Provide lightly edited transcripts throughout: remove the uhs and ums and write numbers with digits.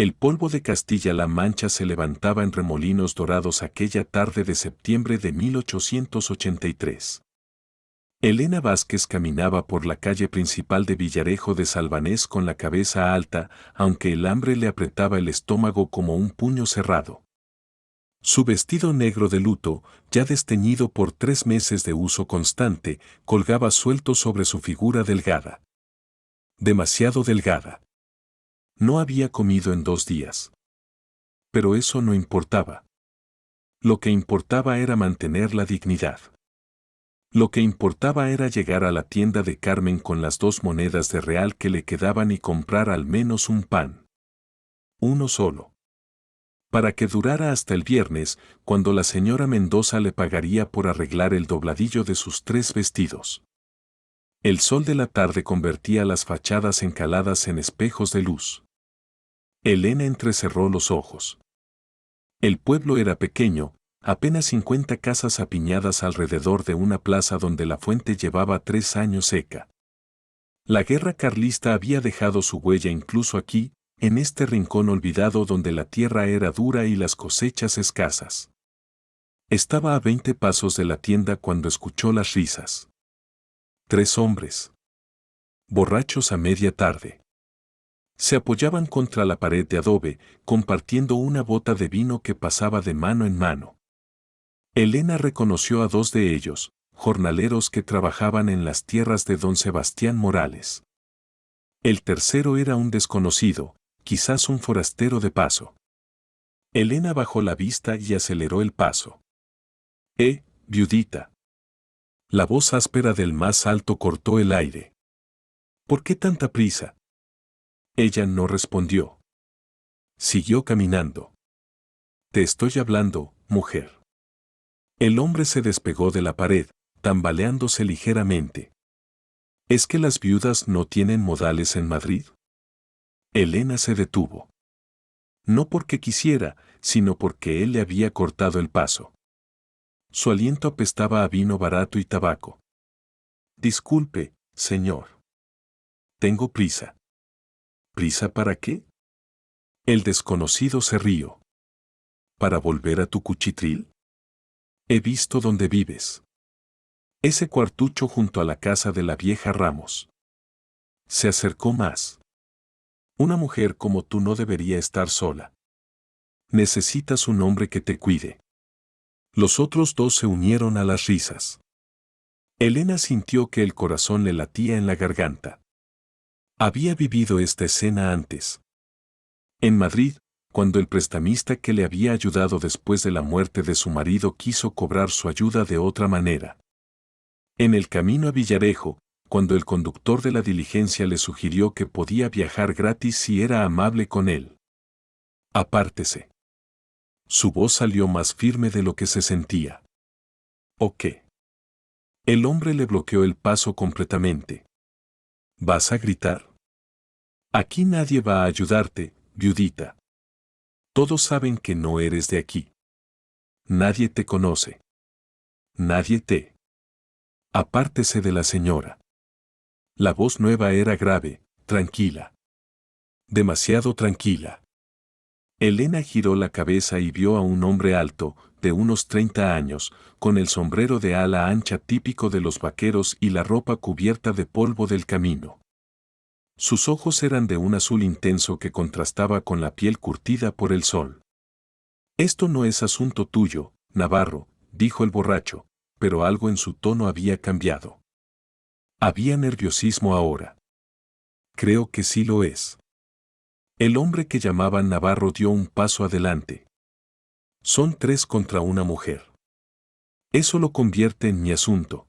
El polvo de Castilla-La Mancha se levantaba en remolinos dorados aquella tarde de septiembre de 1883. Elena Vázquez caminaba por la calle principal de Villarejo de Salvanés con la cabeza alta, aunque el hambre le apretaba el estómago como un puño cerrado. Su vestido negro de luto, ya desteñido por 3 meses de uso constante, colgaba suelto sobre su figura delgada. Demasiado delgada. No había comido en 2 días. Pero eso no importaba. Lo que importaba era mantener la dignidad. Lo que importaba era llegar a la tienda de Carmen con las 2 monedas de real que le quedaban y comprar al menos un pan. Uno solo. Para que durara hasta el viernes, cuando la señora Mendoza le pagaría por arreglar el dobladillo de sus 3 vestidos. El sol de la tarde convertía las fachadas encaladas en espejos de luz. Elena entrecerró los ojos. El pueblo era pequeño, apenas 50 casas apiñadas alrededor de una plaza donde la fuente llevaba 3 años seca. La guerra carlista había dejado su huella incluso aquí, en este rincón olvidado donde la tierra era dura y las cosechas escasas. Estaba a 20 pasos de la tienda cuando escuchó las risas. 3 hombres. Borrachos a media tarde. Se apoyaban contra la pared de adobe, compartiendo una bota de vino que pasaba de mano en mano. Elena reconoció a 2 de ellos, jornaleros que trabajaban en las tierras de don Sebastián Morales. El tercero era un desconocido, quizás un forastero de paso. Elena bajó la vista y aceleró el paso. Viudita. La voz áspera del más alto cortó el aire. ¿Por qué tanta prisa? Ella no respondió. Siguió caminando. Te estoy hablando, mujer. El hombre se despegó de la pared, tambaleándose ligeramente. ¿Es que las viudas no tienen modales en Madrid? Elena se detuvo. No porque quisiera, sino porque él le había cortado el paso. Su aliento apestaba a vino barato y tabaco. Disculpe, señor. Tengo prisa. ¿Prisa para qué? El desconocido se rió. ¿Para volver a tu cuchitril? He visto dónde vives. Ese cuartucho junto a la casa de la vieja Ramos. Se acercó más. Una mujer como tú no debería estar sola. Necesitas un hombre que te cuide. Los otros 2 se unieron a las risas. Elena sintió que el corazón le latía en la garganta. Había vivido esta escena antes. En Madrid, cuando el prestamista que le había ayudado después de la muerte de su marido quiso cobrar su ayuda de otra manera. En el camino a Villarejo, cuando el conductor de la diligencia le sugirió que podía viajar gratis si era amable con él. Apártese. Su voz salió más firme de lo que se sentía. ¿O qué? El hombre le bloqueó el paso completamente. ¿Vas a gritar? Aquí nadie va a ayudarte, viudita. Todos saben que no eres de aquí. Nadie te conoce. Nadie te. Apártese de la señora. La voz nueva era grave, tranquila. Demasiado tranquila. Elena giró la cabeza y vio a un hombre alto, de unos 30 años, con el sombrero de ala ancha típico de los vaqueros y la ropa cubierta de polvo del camino. Sus ojos eran de un azul intenso que contrastaba con la piel curtida por el sol. Esto no es asunto tuyo, Navarro, dijo el borracho, pero algo en su tono había cambiado. Había nerviosismo ahora. Creo que sí lo es. El hombre que llamaban Navarro dio un paso adelante. Son 3 contra una mujer. Eso lo convierte en mi asunto.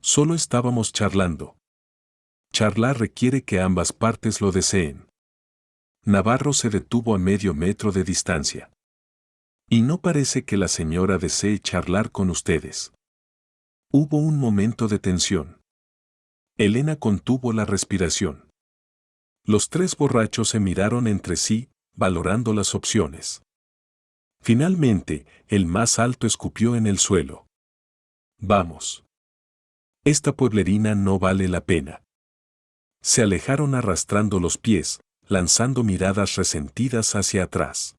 Solo estábamos charlando. Charlar requiere que ambas partes lo deseen. Navarro se detuvo a medio metro de distancia. Y no parece que la señora desee charlar con ustedes. Hubo un momento de tensión. Elena contuvo la respiración. Los 3 borrachos se miraron entre sí, valorando las opciones. Finalmente, el más alto escupió en el suelo. Vamos. Esta pueblerina no vale la pena. Se alejaron arrastrando los pies, lanzando miradas resentidas hacia atrás.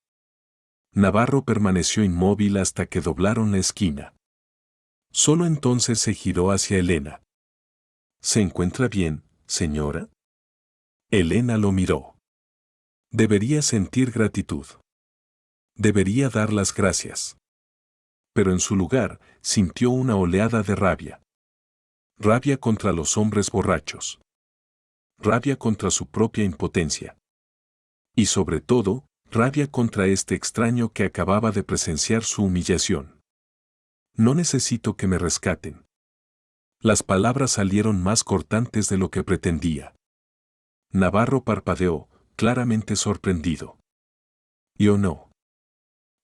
Navarro permaneció inmóvil hasta que doblaron la esquina. Solo entonces se giró hacia Elena. ¿Se encuentra bien, señora? Elena lo miró. Debería sentir gratitud. Debería dar las gracias. Pero en su lugar, sintió una oleada de rabia. Rabia contra los hombres borrachos. Rabia contra su propia impotencia. Y sobre todo, rabia contra este extraño que acababa de presenciar su humillación. No necesito que me rescaten. Las palabras salieron más cortantes de lo que pretendía. Navarro parpadeó, claramente sorprendido. Yo no.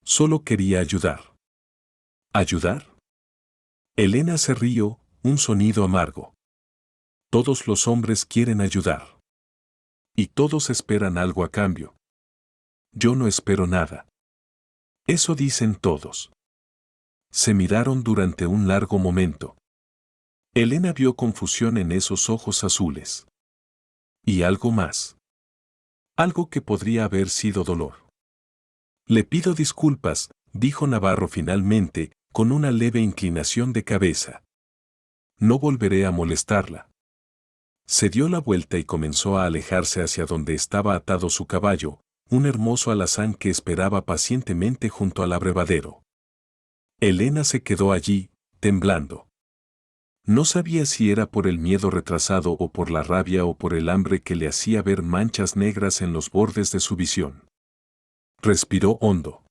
Solo quería ayudar. ¿Ayudar? Elena se rió, un sonido amargo. Todos los hombres quieren ayudar. Y todos esperan algo a cambio. Yo no espero nada. Eso dicen todos. Se miraron durante un largo momento. Elena vio confusión en esos ojos azules. Y algo más. Algo que podría haber sido dolor. Le pido disculpas, dijo Navarro finalmente, con una leve inclinación de cabeza. No volveré a molestarla. Se dio la vuelta y comenzó a alejarse hacia donde estaba atado su caballo, un hermoso alazán que esperaba pacientemente junto al abrevadero. Elena se quedó allí, temblando. No sabía si era por el miedo retrasado o por la rabia o por el hambre que le hacía ver manchas negras en los bordes de su visión. Respiró hondo.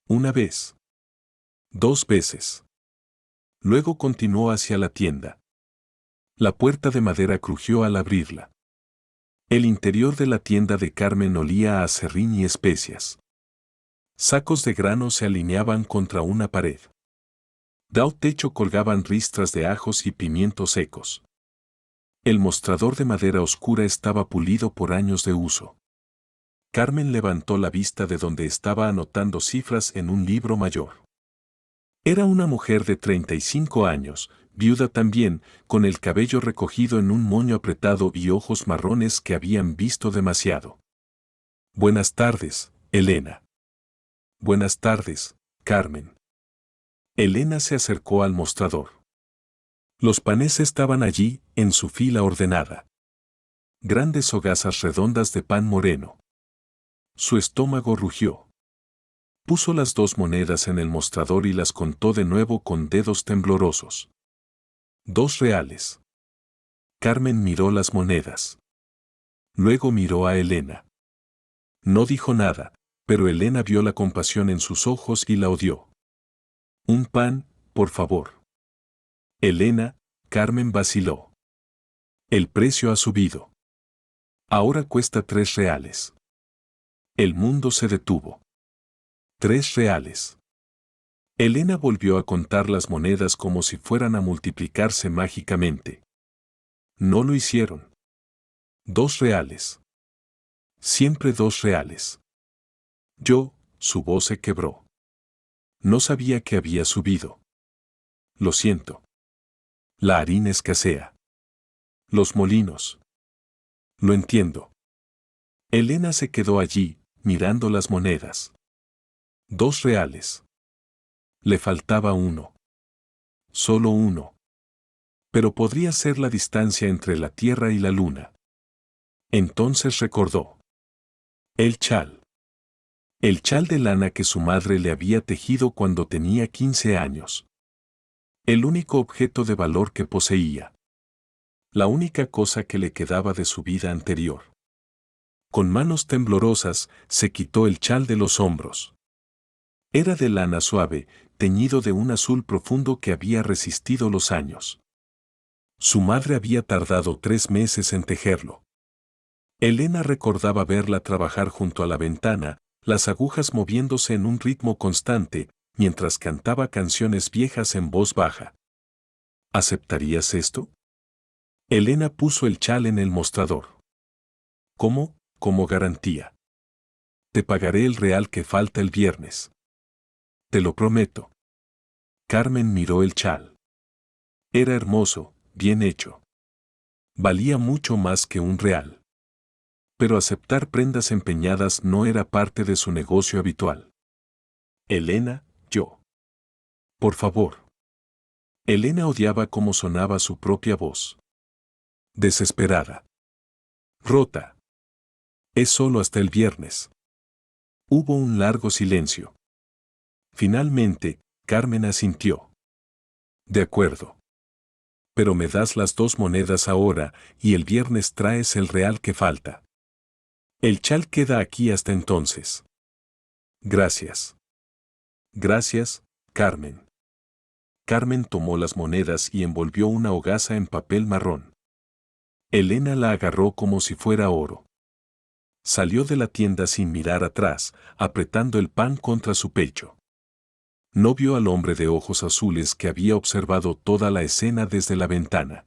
Una vez. 2 veces. Luego continuó hacia la tienda. La puerta de madera crujió al abrirla. El interior de la tienda de Carmen olía a aserrín y especias. Sacos de grano se alineaban contra una pared. Del techo colgaban ristras de ajos y pimientos secos. El mostrador de madera oscura estaba pulido por años de uso. Carmen levantó la vista de donde estaba anotando cifras en un libro mayor. Era una mujer de 35 años, viuda también, con el cabello recogido en un moño apretado y ojos marrones que habían visto demasiado. Buenas tardes, Elena. Buenas tardes, Carmen. Elena se acercó al mostrador. Los panes estaban allí, en su fila ordenada. Grandes hogazas redondas de pan moreno. Su estómago rugió. Puso las 2 monedas en el mostrador y las contó de nuevo con dedos temblorosos. 2 reales. Carmen miró las monedas. Luego miró a Elena. No dijo nada, pero Elena vio la compasión en sus ojos y la odió. Un pan, por favor. Elena, Carmen vaciló. El precio ha subido. Ahora cuesta 3 reales. El mundo se detuvo. 3 reales. Elena volvió a contar las monedas como si fueran a multiplicarse mágicamente. No lo hicieron. 2 reales. Siempre 2 reales. Su voz se quebró. No sabía que había subido. Lo siento. La harina escasea. Los molinos. Lo entiendo. Elena se quedó allí, mirando las monedas. 2 reales. Le faltaba uno. Solo uno. Pero podría ser la distancia entre la Tierra y la Luna. Entonces recordó. El chal. El chal de lana que su madre le había tejido cuando tenía 15 años. El único objeto de valor que poseía. La única cosa que le quedaba de su vida anterior. Con manos temblorosas, se quitó el chal de los hombros. Era de lana suave, teñido de un azul profundo que había resistido los años. Su madre había tardado 3 meses en tejerlo. Elena recordaba verla trabajar junto a la ventana, las agujas moviéndose en un ritmo constante, mientras cantaba canciones viejas en voz baja. ¿Aceptarías esto? Elena puso el chal en el mostrador. ¿Cómo? Como garantía. Te pagaré el real que falta el viernes. Te lo prometo. Carmen miró el chal. Era hermoso, bien hecho. Valía mucho más que un real. pero aceptar prendas empeñadas no era parte de su negocio habitual. Elena, yo. Por favor. Elena odiaba cómo sonaba su propia voz. Desesperada. Rota. Es solo hasta el viernes. Hubo un largo silencio. Finalmente, Carmen asintió. De acuerdo. Pero me das las 2 monedas ahora y el viernes traes el real que falta. El chal queda aquí hasta entonces. Gracias. Gracias, Carmen. Carmen tomó las monedas y envolvió una hogaza en papel marrón. Elena la agarró como si fuera oro. Salió de la tienda sin mirar atrás, apretando el pan contra su pecho. No vio al hombre de ojos azules que había observado toda la escena desde la ventana.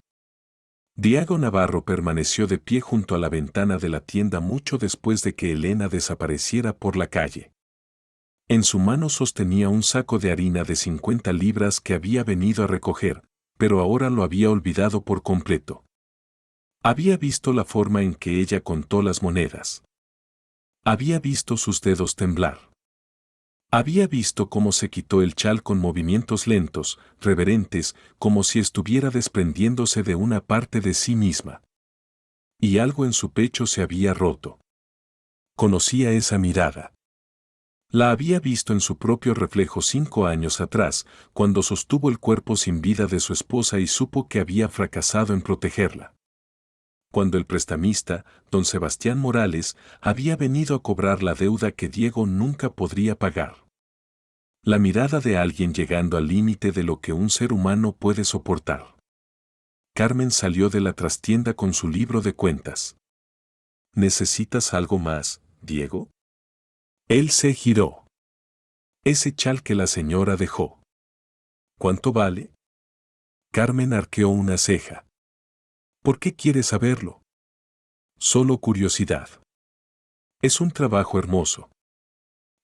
Diego Navarro permaneció de pie junto a la ventana de la tienda mucho después de que Elena desapareciera por la calle. En su mano sostenía un saco de harina de 50 libras que había venido a recoger, pero ahora lo había olvidado por completo. Había visto la forma en que ella contó las monedas. Había visto sus dedos temblar. Había visto cómo se quitó el chal con movimientos lentos, reverentes, como si estuviera desprendiéndose de una parte de sí misma. Y algo en su pecho se había roto. Conocía esa mirada. La había visto en su propio reflejo 5 años atrás, cuando sostuvo el cuerpo sin vida de su esposa y supo que había fracasado en protegerla. Cuando el prestamista, don Sebastián Morales, había venido a cobrar la deuda que Diego nunca podría pagar. La mirada de alguien llegando al límite de lo que un ser humano puede soportar. Carmen salió de la trastienda con su libro de cuentas. ¿Necesitas algo más, Diego? Él se giró. Ese chal que la señora dejó. ¿Cuánto vale? Carmen arqueó una ceja. ¿Por qué quieres saberlo? Solo curiosidad. Es un trabajo hermoso.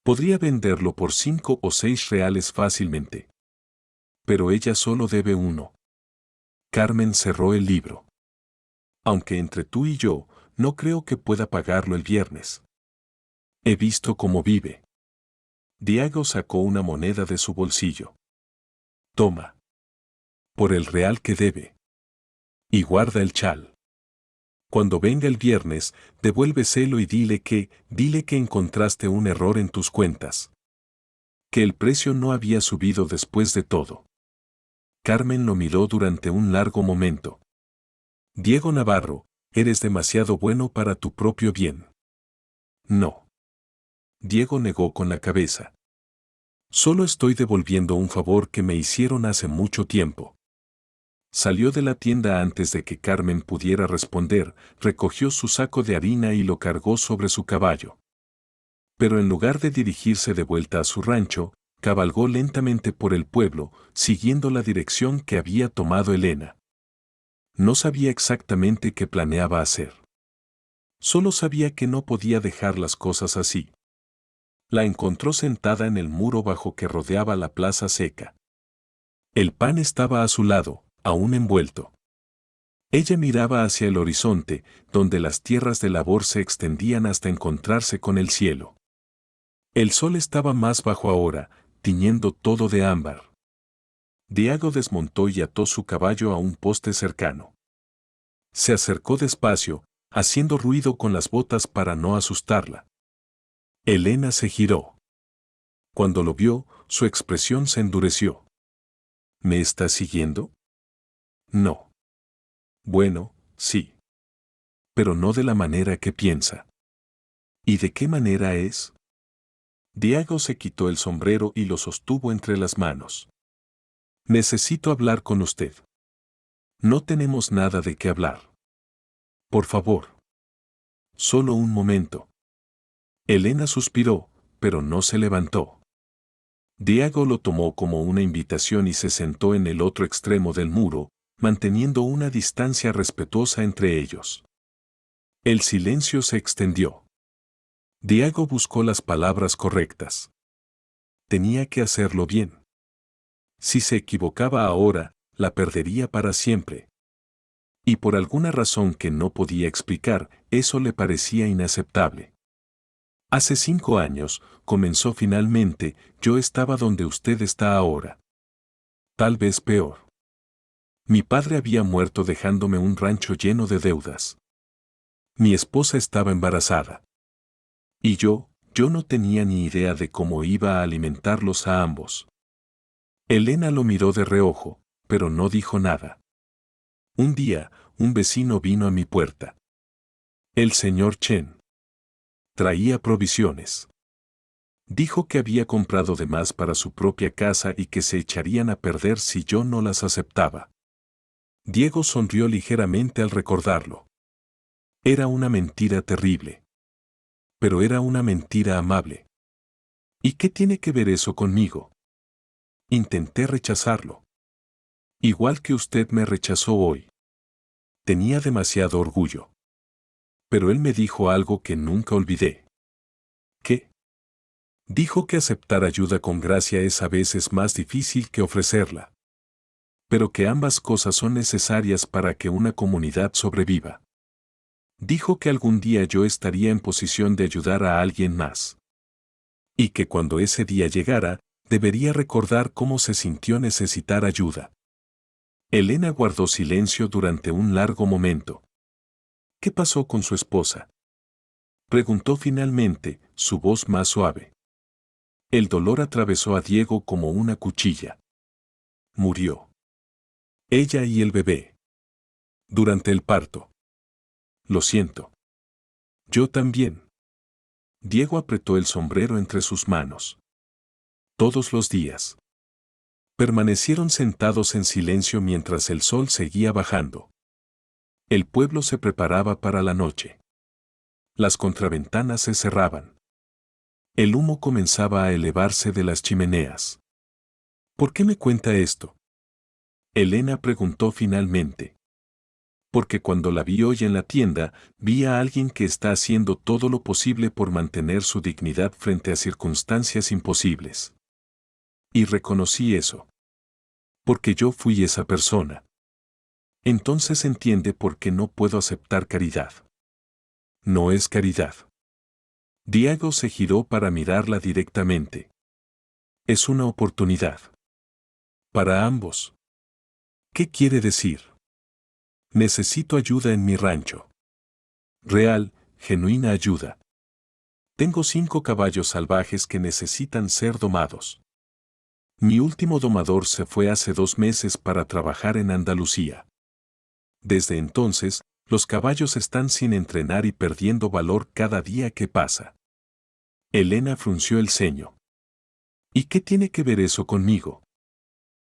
Podría venderlo por 5 o 6 reales fácilmente. Pero ella solo debe 1. Carmen cerró el libro. Aunque entre tú y yo, no creo que pueda pagarlo el viernes. He visto cómo vive. Diego sacó una moneda de su bolsillo. Toma. Por el real que debe. Y guarda el chal. Cuando venga el viernes, devuélveselo y dile que encontraste un error en tus cuentas. Que el precio no había subido después de todo. Carmen lo miró durante un largo momento. Diego Navarro, eres demasiado bueno para tu propio bien. No. Diego negó con la cabeza. Solo estoy devolviendo un favor que me hicieron hace mucho tiempo. Salió de la tienda antes de que Carmen pudiera responder, recogió su saco de harina y lo cargó sobre su caballo. Pero en lugar de dirigirse de vuelta a su rancho, cabalgó lentamente por el pueblo, siguiendo la dirección que había tomado Elena. No sabía exactamente qué planeaba hacer. Solo sabía que no podía dejar las cosas así. La encontró sentada en el muro bajo que rodeaba la plaza seca. El pan estaba a su lado, aún envuelto. Ella miraba hacia el horizonte, donde las tierras de labor se extendían hasta encontrarse con el cielo. El sol estaba más bajo ahora, tiñendo todo de ámbar. Diego desmontó y ató su caballo a un poste cercano. Se acercó despacio, haciendo ruido con las botas para no asustarla. Elena se giró. Cuando lo vio, su expresión se endureció. ¿Me estás siguiendo? No. Bueno, sí. Pero no de la manera que piensa. ¿Y de qué manera es? Diego se quitó el sombrero y lo sostuvo entre las manos. Necesito hablar con usted. No tenemos nada de qué hablar. Por favor. Solo un momento. Elena suspiró, pero no se levantó. Diego lo tomó como una invitación y se sentó en el otro extremo del muro, manteniendo una distancia respetuosa entre ellos. El silencio se extendió. Diego buscó las palabras correctas. Tenía que hacerlo bien. Si se equivocaba ahora, la perdería para siempre. Y por alguna razón que no podía explicar, eso le parecía inaceptable. Hace 5 años, comenzó finalmente, yo estaba donde usted está ahora. Tal vez peor. Mi padre había muerto dejándome un rancho lleno de deudas. Mi esposa estaba embarazada. Y yo no tenía ni idea de cómo iba a alimentarlos a ambos. Elena lo miró de reojo, pero no dijo nada. Un día, un vecino vino a mi puerta. El señor Chen. Traía provisiones. Dijo que había comprado de más para su propia casa y que se echarían a perder si yo no las aceptaba. Diego sonrió ligeramente al recordarlo. Era una mentira terrible. Pero era una mentira amable. ¿Y qué tiene que ver eso conmigo? Intenté rechazarlo. Igual que usted me rechazó hoy. Tenía demasiado orgullo. Pero él me dijo algo que nunca olvidé. ¿Qué? Dijo que aceptar ayuda con gracia es a veces más difícil que ofrecerla. Pero que ambas cosas son necesarias para que una comunidad sobreviva. Dijo que algún día yo estaría en posición de ayudar a alguien más. Y que cuando ese día llegara, debería recordar cómo se sintió necesitar ayuda. Elena guardó silencio durante un largo momento. ¿Qué pasó con su esposa? Preguntó finalmente, su voz más suave. El dolor atravesó a Diego como una cuchilla. Murió. Ella y el bebé. Durante el parto. Lo siento. Yo también. Diego apretó el sombrero entre sus manos. Todos los días. Permanecieron sentados en silencio mientras el sol seguía bajando. El pueblo se preparaba para la noche. Las contraventanas se cerraban. El humo comenzaba a elevarse de las chimeneas. ¿Por qué me cuenta esto? Elena preguntó finalmente. Porque cuando la vi hoy en la tienda, vi a alguien que está haciendo todo lo posible por mantener su dignidad frente a circunstancias imposibles. Y reconocí eso. Porque yo fui esa persona. Entonces entiende por qué no puedo aceptar caridad. No es caridad. Diego se giró para mirarla directamente. Es una oportunidad. Para ambos. ¿Qué quiere decir? Necesito ayuda en mi rancho. Real, genuina ayuda. Tengo 5 caballos salvajes que necesitan ser domados. Mi último domador se fue hace 2 meses para trabajar en Andalucía. Desde entonces, los caballos están sin entrenar y perdiendo valor cada día que pasa. Elena frunció el ceño. ¿Y qué tiene que ver eso conmigo?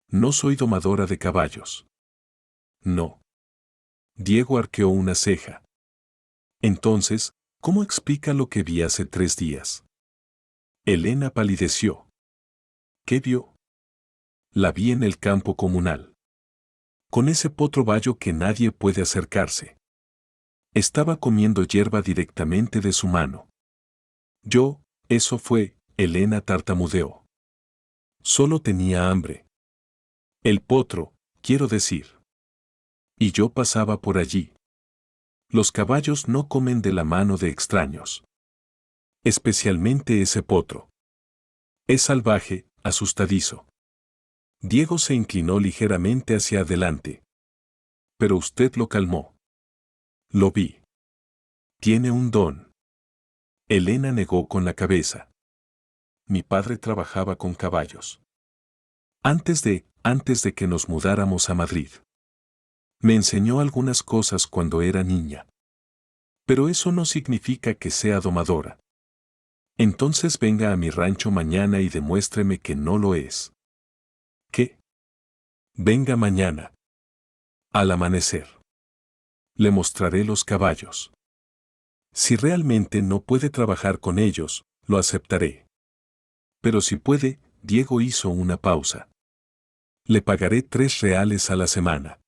No soy domadora de caballos. No. Diego arqueó una ceja. Entonces, ¿cómo explica lo que vi hace 3 días? Elena palideció. ¿Qué vio? La vi en el campo comunal. Con ese potro bayo que nadie puede acercarse. Estaba comiendo hierba directamente de su mano. Eso fue, Elena tartamudeó. Solo tenía hambre. El potro, quiero decir. Y yo pasaba por allí. Los caballos no comen de la mano de extraños. Especialmente ese potro. Es salvaje, asustadizo. Diego se inclinó ligeramente hacia adelante. Pero usted lo calmó. Lo vi. Tiene un don. Elena negó con la cabeza. Mi padre trabajaba con caballos. Antes de que nos mudáramos a Madrid. Me enseñó algunas cosas cuando era niña. Pero eso no significa que sea domadora. Entonces venga a mi rancho mañana y demuéstreme que no lo es. ¿Qué? Venga mañana. Al amanecer. Le mostraré los caballos. Si realmente no puede trabajar con ellos, lo aceptaré. Pero si puede, Diego hizo una pausa. Le pagaré 3 reales a la semana.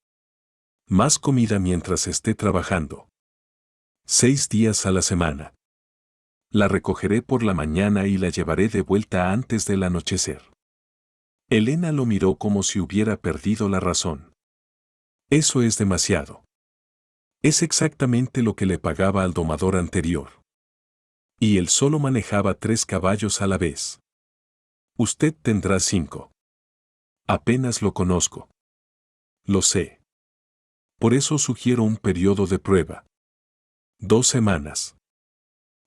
Más comida mientras esté trabajando. 6 días a la semana. La recogeré por la mañana y la llevaré de vuelta antes del anochecer. Elena lo miró como si hubiera perdido la razón. Eso es demasiado. Es exactamente lo que le pagaba al domador anterior. Y él solo manejaba 3 caballos a la vez. Usted tendrá 5. Apenas lo conozco. Lo sé. Por eso sugiero un periodo de prueba. 2 semanas.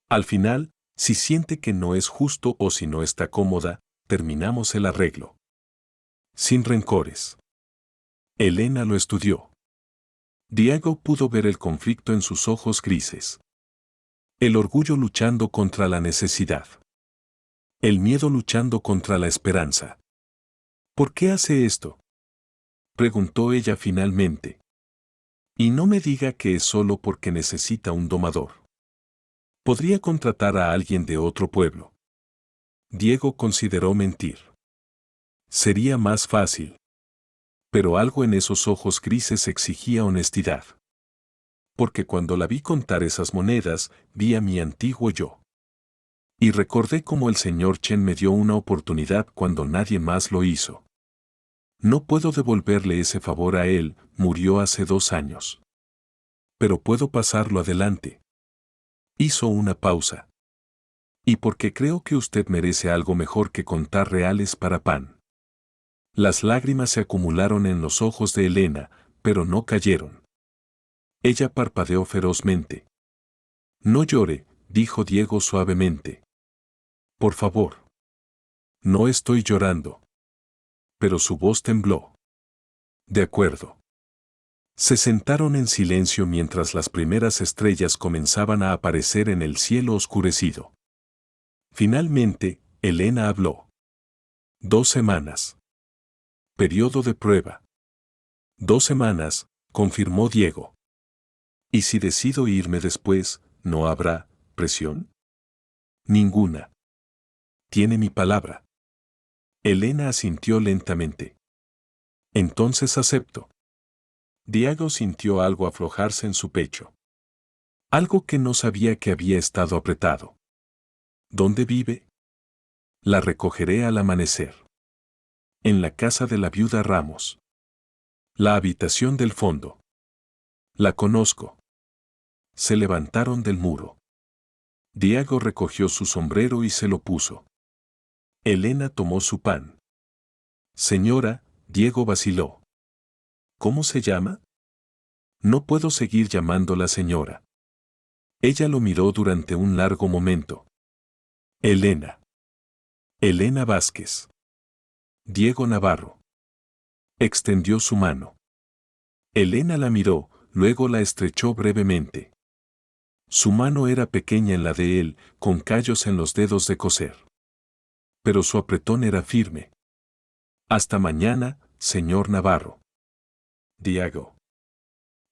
Al final, si siente que no es justo o si no está cómoda, terminamos el arreglo. Sin rencores. Elena lo estudió. Diego pudo ver el conflicto en sus ojos grises. El orgullo luchando contra la necesidad. El miedo luchando contra la esperanza. ¿Por qué hace esto?, preguntó ella finalmente. Y no me diga que es solo porque necesita un domador. Podría contratar a alguien de otro pueblo. Diego consideró mentir. Sería más fácil. Pero algo en esos ojos grises exigía honestidad. Porque cuando la vi contar esas monedas, vi a mi antiguo yo. Y recordé cómo el señor Chen me dio una oportunidad cuando nadie más lo hizo. No puedo devolverle ese favor a él, murió hace 2 años. Pero puedo pasarlo adelante. Hizo una pausa. Y porque creo que usted merece algo mejor que contar reales para pan. Las lágrimas se acumularon en los ojos de Elena, pero no cayeron. Ella parpadeó ferozmente. No llore, dijo Diego suavemente. Por favor. No estoy llorando. Pero su voz tembló. De acuerdo. Se sentaron en silencio mientras las primeras estrellas comenzaban a aparecer en el cielo oscurecido. Finalmente, Elena habló. 2 semanas. Periodo de prueba. 2 semanas, confirmó Diego. ¿Y si decido irme después, no habrá presión? Ninguna. Tiene mi palabra. Elena asintió lentamente. Entonces acepto. Diego sintió algo aflojarse en su pecho. Algo que no sabía que había estado apretado. ¿Dónde vive? La recogeré al amanecer. En la casa de la viuda Ramos. La habitación del fondo. La conozco. Se levantaron del muro. Diego recogió su sombrero y se lo puso. Elena tomó su pan. Señora, Diego vaciló. ¿Cómo se llama? No puedo seguir llamándola señora. Ella lo miró durante un largo momento. Elena. Elena Vázquez. Diego Navarro. Extendió su mano. Elena la miró, luego la estrechó brevemente. Su mano era pequeña en la de él, con callos en los dedos de coser. Pero su apretón era firme. Hasta mañana, señor Navarro. Diego.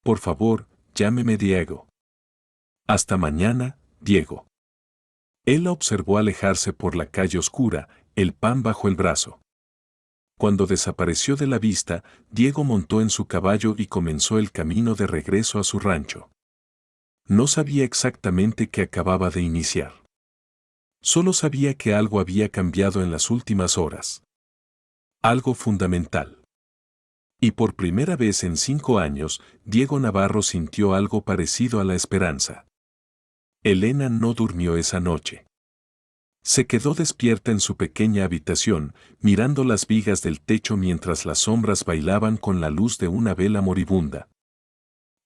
Por favor, llámeme Diego. Hasta mañana, Diego. Él la observó alejarse por la calle oscura, el pan bajo el brazo. Cuando desapareció de la vista, Diego montó en su caballo y comenzó el camino de regreso a su rancho. No sabía exactamente qué acababa de iniciar. Solo sabía que algo había cambiado en las últimas horas. Algo fundamental. Y por primera vez en 5 años, Diego Navarro sintió algo parecido a la esperanza. Elena no durmió esa noche. Se quedó despierta en su pequeña habitación, mirando las vigas del techo mientras las sombras bailaban con la luz de una vela moribunda.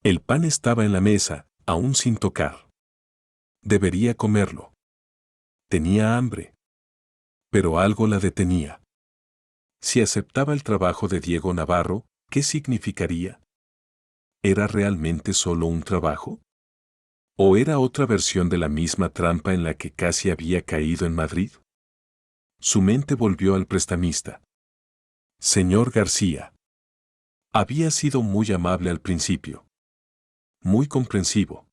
El pan estaba en la mesa, aún sin tocar. Debería comerlo. Tenía hambre. Pero algo la detenía. Si aceptaba el trabajo de Diego Navarro, ¿qué significaría? ¿Era realmente solo un trabajo? ¿O era otra versión de la misma trampa en la que casi había caído en Madrid? Su mente volvió al prestamista. Señor García. Había sido muy amable al principio. Muy comprensivo.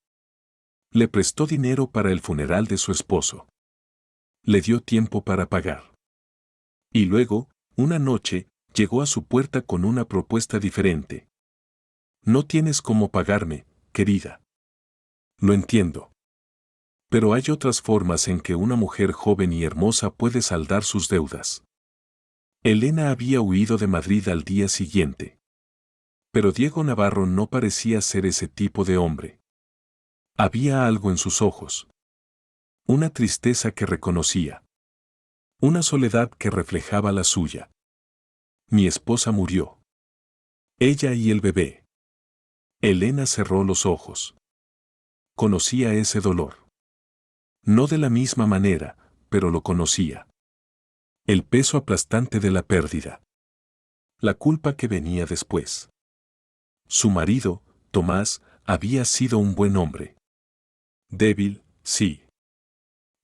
Le prestó dinero para el funeral de su esposo. Le dio tiempo para pagar. Y luego, una noche, llegó a su puerta con una propuesta diferente. No tienes cómo pagarme, querida. Lo entiendo. Pero hay otras formas en que una mujer joven y hermosa puede saldar sus deudas. Elena había huido de Madrid al día siguiente. Pero Diego Navarro no parecía ser ese tipo de hombre. Había algo en sus ojos. Una tristeza que reconocía. Una soledad que reflejaba la suya. Mi esposa murió. Ella y el bebé. Elena cerró los ojos. Conocía ese dolor. No de la misma manera, pero lo conocía. El peso aplastante de la pérdida. La culpa que venía después. Su marido, Tomás, había sido un buen hombre. Débil, sí.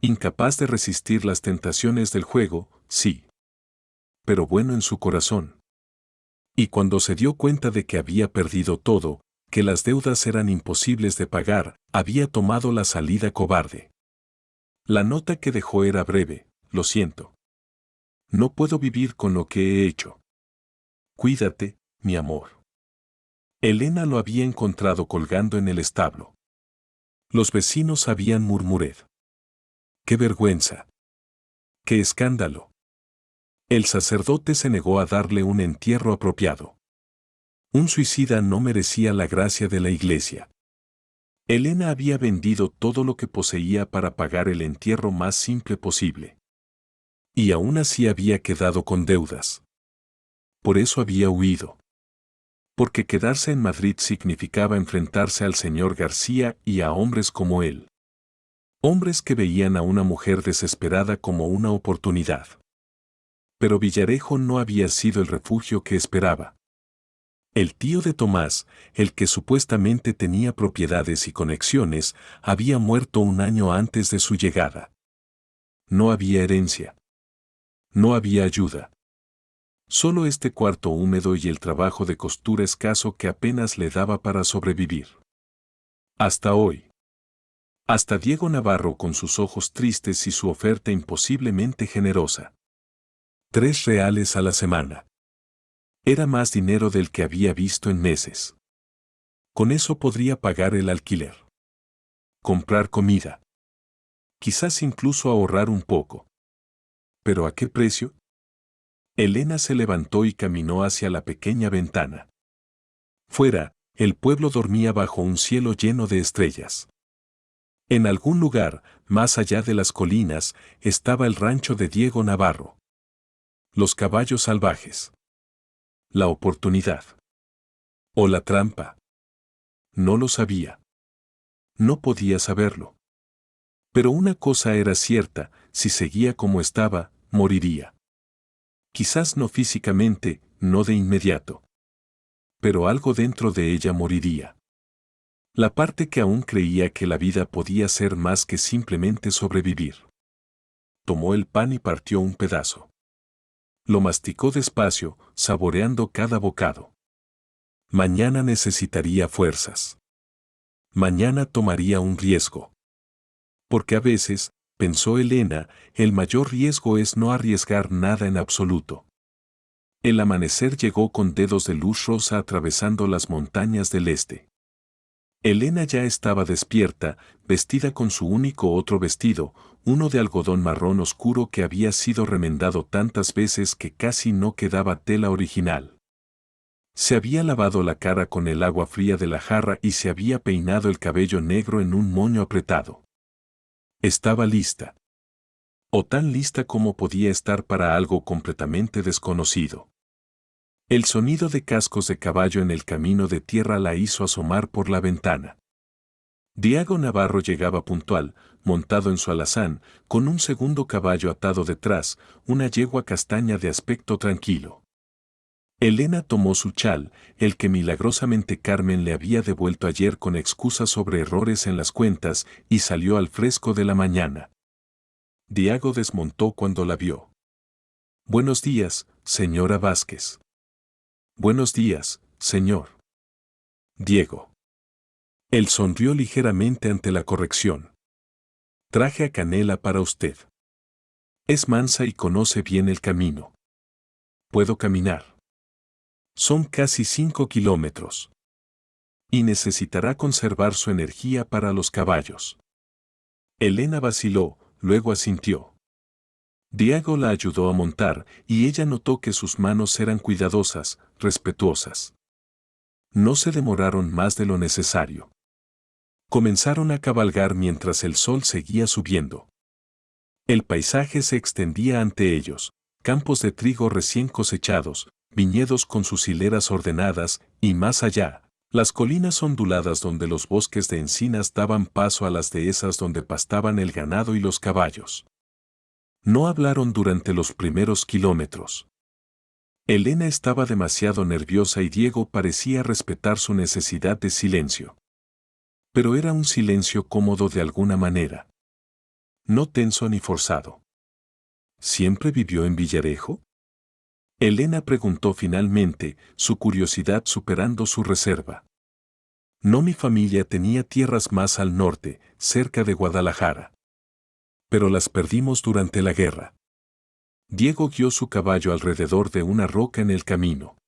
Incapaz de resistir las tentaciones del juego, sí. Pero bueno en su corazón. Y cuando se dio cuenta de que había perdido todo, que las deudas eran imposibles de pagar, había tomado la salida cobarde. La nota que dejó era breve: lo siento. No puedo vivir con lo que he hecho. Cuídate, mi amor. Elena lo había encontrado colgando en el establo. Los vecinos habían murmurado. ¡Qué vergüenza! ¡Qué escándalo! El sacerdote se negó a darle un entierro apropiado. Un suicida no merecía la gracia de la iglesia. Elena había vendido todo lo que poseía para pagar el entierro más simple posible. Y aún así había quedado con deudas. Por eso había huido. Porque quedarse en Madrid significaba enfrentarse al señor García y a hombres como él. Hombres que veían a una mujer desesperada como una oportunidad. Pero Villarejo no había sido el refugio que esperaba. El tío de Tomás, el que supuestamente tenía propiedades y conexiones, había muerto un año antes de su llegada. No había herencia. No había ayuda. Solo este cuarto húmedo y el trabajo de costura escaso que apenas le daba para sobrevivir. Hasta hoy. Hasta Diego Navarro con sus ojos tristes y su oferta imposiblemente generosa. 3 reales a la semana. Era más dinero del que había visto en meses. Con eso podría pagar el alquiler. Comprar comida. Quizás incluso ahorrar un poco. ¿Pero a qué precio? Elena se levantó y caminó hacia la pequeña ventana. Fuera, el pueblo dormía bajo un cielo lleno de estrellas. En algún lugar, más allá de las colinas, estaba el rancho de Diego Navarro. Los caballos salvajes. La oportunidad. O la trampa. No lo sabía. No podía saberlo. Pero una cosa era cierta: si seguía como estaba, moriría. Quizás no físicamente, no de inmediato. Pero algo dentro de ella moriría. La parte que aún creía que la vida podía ser más que simplemente sobrevivir. Tomó el pan y partió un pedazo. Lo masticó despacio, saboreando cada bocado. Mañana necesitaría fuerzas. Mañana tomaría un riesgo. Porque a veces, pensó Elena, el mayor riesgo es no arriesgar nada en absoluto. El amanecer llegó con dedos de luz rosa atravesando las montañas del este. Elena ya estaba despierta, vestida con su único otro vestido, uno de algodón marrón oscuro que había sido remendado tantas veces que casi no quedaba tela original. Se había lavado la cara con el agua fría de la jarra y se había peinado el cabello negro en un moño apretado. Estaba lista. O tan lista como podía estar para algo completamente desconocido. El sonido de cascos de caballo en el camino de tierra la hizo asomar por la ventana. Diego Navarro llegaba puntual, montado en su alazán, con un segundo caballo atado detrás, una yegua castaña de aspecto tranquilo. Elena tomó su chal, el que milagrosamente Carmen le había devuelto ayer con excusas sobre errores en las cuentas, y salió al fresco de la mañana. Diego desmontó cuando la vio. «Buenos días, señora Vázquez». «Buenos días, señor». «Diego». Él sonrió ligeramente ante la corrección. «Traje a Canela para usted. Es mansa y conoce bien el camino. Puedo caminar. Son casi 5 kilómetros. Y necesitará conservar su energía para los caballos». Elena vaciló, luego asintió. Diego la ayudó a montar, y ella notó que sus manos eran cuidadosas, respetuosas. No se demoraron más de lo necesario. Comenzaron a cabalgar mientras el sol seguía subiendo. El paisaje se extendía ante ellos, campos de trigo recién cosechados, viñedos con sus hileras ordenadas, y más allá, las colinas onduladas donde los bosques de encinas daban paso a las dehesas donde pastaban el ganado y los caballos. No hablaron durante los primeros kilómetros. Elena estaba demasiado nerviosa y Diego parecía respetar su necesidad de silencio. Pero era un silencio cómodo de alguna manera. No tenso ni forzado. ¿Siempre vivió en Villarejo? Elena preguntó finalmente, su curiosidad superando su reserva. No, mi familia tenía tierras más al norte, cerca de Guadalajara. Pero las perdimos durante la guerra. Diego guió su caballo alrededor de una roca en el camino.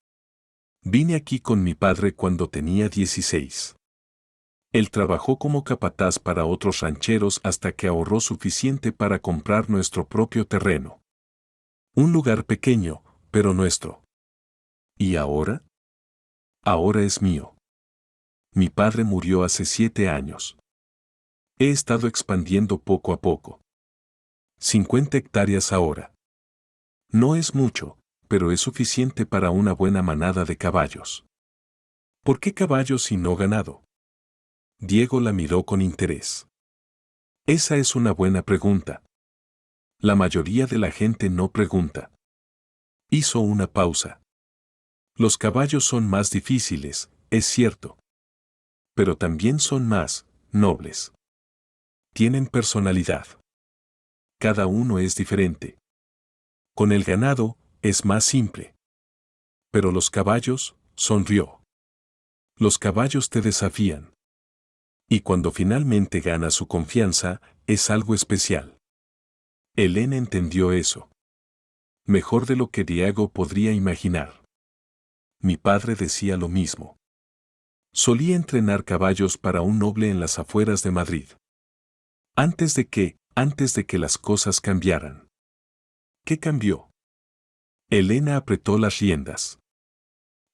Vine aquí con mi padre cuando tenía 16. Él trabajó como capataz para otros rancheros hasta que ahorró suficiente para comprar nuestro propio terreno. Un lugar pequeño, pero nuestro. ¿Y ahora? Ahora es mío. Mi padre murió hace 7 años. He estado expandiendo poco a poco. 50 hectáreas ahora. No es mucho, pero es suficiente para una buena manada de caballos. ¿Por qué caballos y no ganado? Diego la miró con interés. Esa es una buena pregunta. La mayoría de la gente no pregunta. Hizo una pausa. Los caballos son más difíciles, es cierto. Pero también son más nobles. Tienen personalidad. Cada uno es diferente. Con el ganado, es más simple. Pero los caballos, sonrió. Los caballos te desafían. Y cuando finalmente ganas su confianza, es algo especial. Elena entendió eso. Mejor de lo que Diego podría imaginar. Mi padre decía lo mismo. Solía entrenar caballos para un noble en las afueras de Madrid. Antes de que las cosas cambiaran. ¿Qué cambió? Elena apretó las riendas.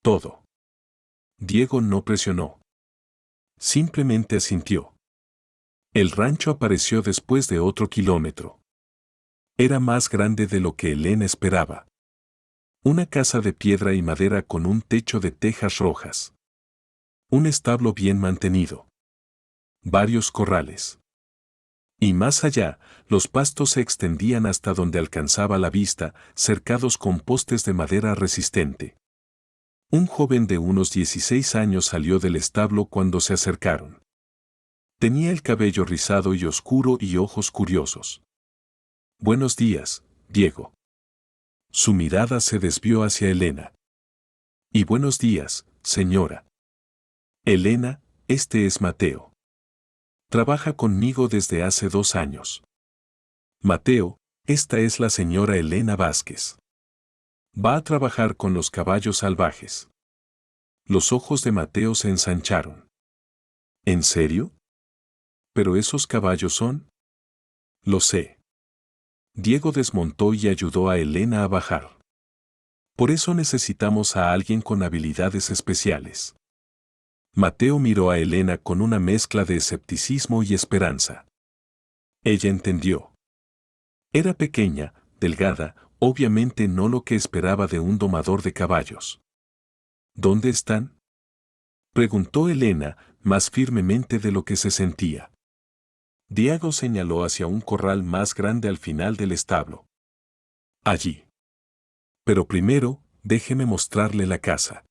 Todo. Diego no presionó. Simplemente asintió. El rancho apareció después de otro kilómetro. Era más grande de lo que Elena esperaba. Una casa de piedra y madera con un techo de tejas rojas. Un establo bien mantenido. Varios corrales. Y más allá, los pastos se extendían hasta donde alcanzaba la vista, cercados con postes de madera resistente. Un joven de unos 16 años salió del establo cuando se acercaron. Tenía el cabello rizado y oscuro y ojos curiosos. Buenos días, Diego. Su mirada se desvió hacia Elena. Y buenos días, señora. Elena, este es Mateo. Trabaja conmigo desde hace 2 años. Mateo, esta es la señora Elena Vázquez. Va a trabajar con los caballos salvajes. Los ojos de Mateo se ensancharon. ¿En serio? ¿Pero esos caballos son? Lo sé. Diego desmontó y ayudó a Elena a bajar. Por eso necesitamos a alguien con habilidades especiales. Mateo miró a Elena con una mezcla de escepticismo y esperanza. Ella entendió. Era pequeña, delgada, obviamente no lo que esperaba de un domador de caballos. ¿Dónde están? Preguntó Elena, más firmemente de lo que se sentía. Diego señaló hacia un corral más grande al final del establo. Allí. Pero primero, déjeme mostrarle la casa.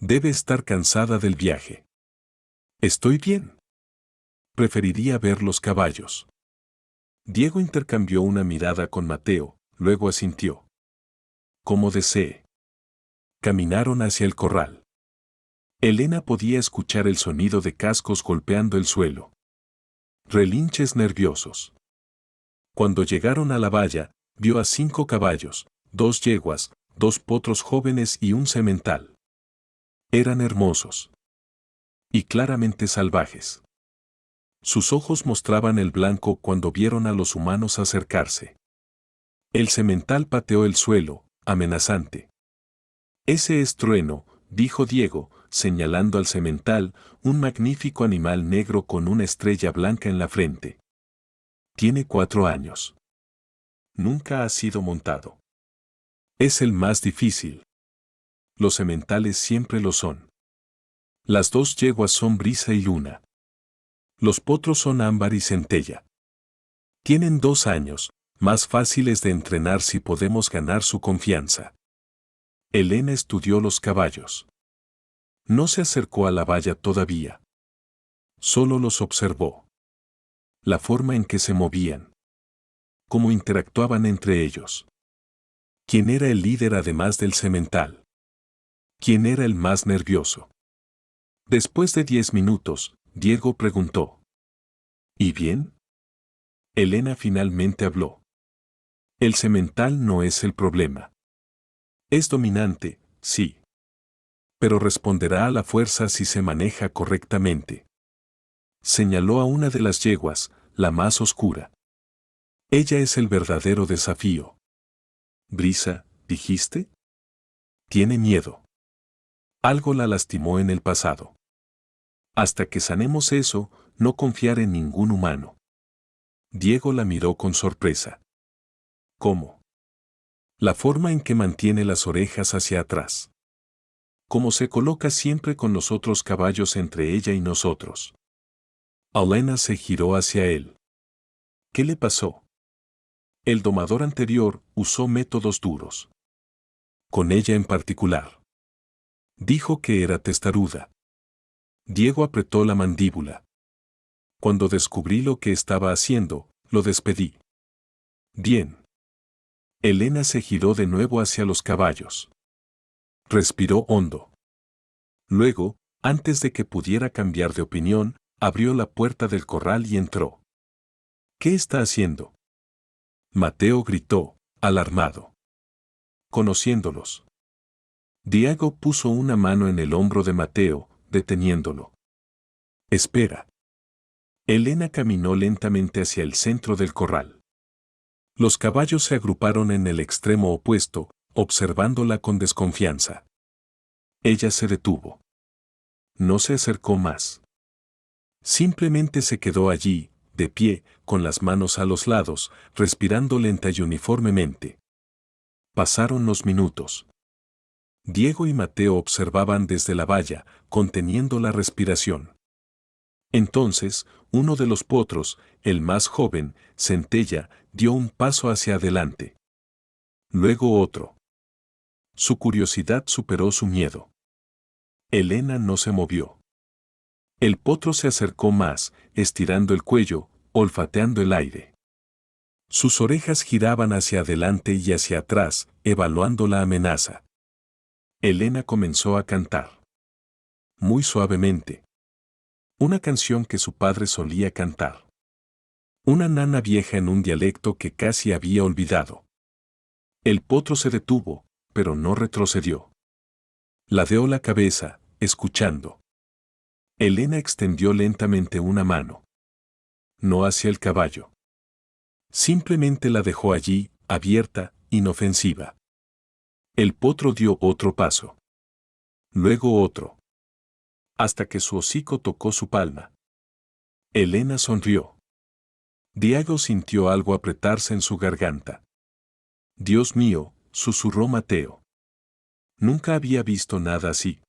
Debe estar cansada del viaje. ¿Estoy bien? Preferiría ver los caballos. Diego intercambió una mirada con Mateo, luego asintió. Como desee. Caminaron hacia el corral. Elena podía escuchar el sonido de cascos golpeando el suelo. Relinches nerviosos. Cuando llegaron a la valla, vio a 5 caballos, 2 yeguas, 2 potros jóvenes y un semental. Eran hermosos. Y claramente salvajes. Sus ojos mostraban el blanco cuando vieron a los humanos acercarse. El semental pateó el suelo, amenazante. Ese es Trueno, dijo Diego, señalando al semental, un magnífico animal negro con una estrella blanca en la frente. Tiene 4 años. Nunca ha sido montado. Es el más difícil. Los sementales siempre lo son. Las 2 yeguas son Brisa y Luna. Los potros son Ámbar y Centella. Tienen 2 años, más fáciles de entrenar si podemos ganar su confianza. Elena estudió los caballos. No se acercó a la valla todavía. Solo los observó. La forma en que se movían. Cómo interactuaban entre ellos. ¿Quién era el líder además del semental? ¿Quién era el más nervioso? Después de 10 minutos, Diego preguntó. ¿Y bien? Elena finalmente habló. El semental no es el problema. Es dominante, sí. Pero responderá a la fuerza si se maneja correctamente. Señaló a una de las yeguas, la más oscura. Ella es el verdadero desafío. Brisa, ¿dijiste? Tiene miedo. Algo la lastimó en el pasado. Hasta que sanemos eso, no confiar en ningún humano. Diego la miró con sorpresa. ¿Cómo? La forma en que mantiene las orejas hacia atrás. Cómo se coloca siempre con los otros caballos entre ella y nosotros. Elena se giró hacia él. ¿Qué le pasó? El domador anterior usó métodos duros. Con ella en particular. Dijo que era testaruda. Diego apretó la mandíbula. Cuando descubrí lo que estaba haciendo, lo despedí. Bien. Elena se giró de nuevo hacia los caballos. Respiró hondo. Luego, antes de que pudiera cambiar de opinión, abrió la puerta del corral y entró. ¿Qué está haciendo? Mateo gritó, alarmado. Conociéndolos. Diego puso una mano en el hombro de Mateo, deteniéndolo. Espera. Elena caminó lentamente hacia el centro del corral. Los caballos se agruparon en el extremo opuesto, observándola con desconfianza. Ella se detuvo. No se acercó más. Simplemente se quedó allí, de pie, con las manos a los lados, respirando lenta y uniformemente. Pasaron los minutos. Diego y Mateo observaban desde la valla, conteniendo la respiración. Entonces, uno de los potros, el más joven, Centella, dio un paso hacia adelante. Luego otro. Su curiosidad superó su miedo. Elena no se movió. El potro se acercó más, estirando el cuello, olfateando el aire. Sus orejas giraban hacia adelante y hacia atrás, evaluando la amenaza. Elena comenzó a cantar. Muy suavemente. Una canción que su padre solía cantar. Una nana vieja en un dialecto que casi había olvidado. El potro se detuvo, pero no retrocedió. Ladeó la cabeza, escuchando. Elena extendió lentamente una mano. No hacia el caballo. Simplemente la dejó allí, abierta, inofensiva. El potro dio otro paso. Luego otro. Hasta que su hocico tocó su palma. Elena sonrió. Diego sintió algo apretarse en su garganta. Dios mío, susurró Mateo. Nunca había visto nada así.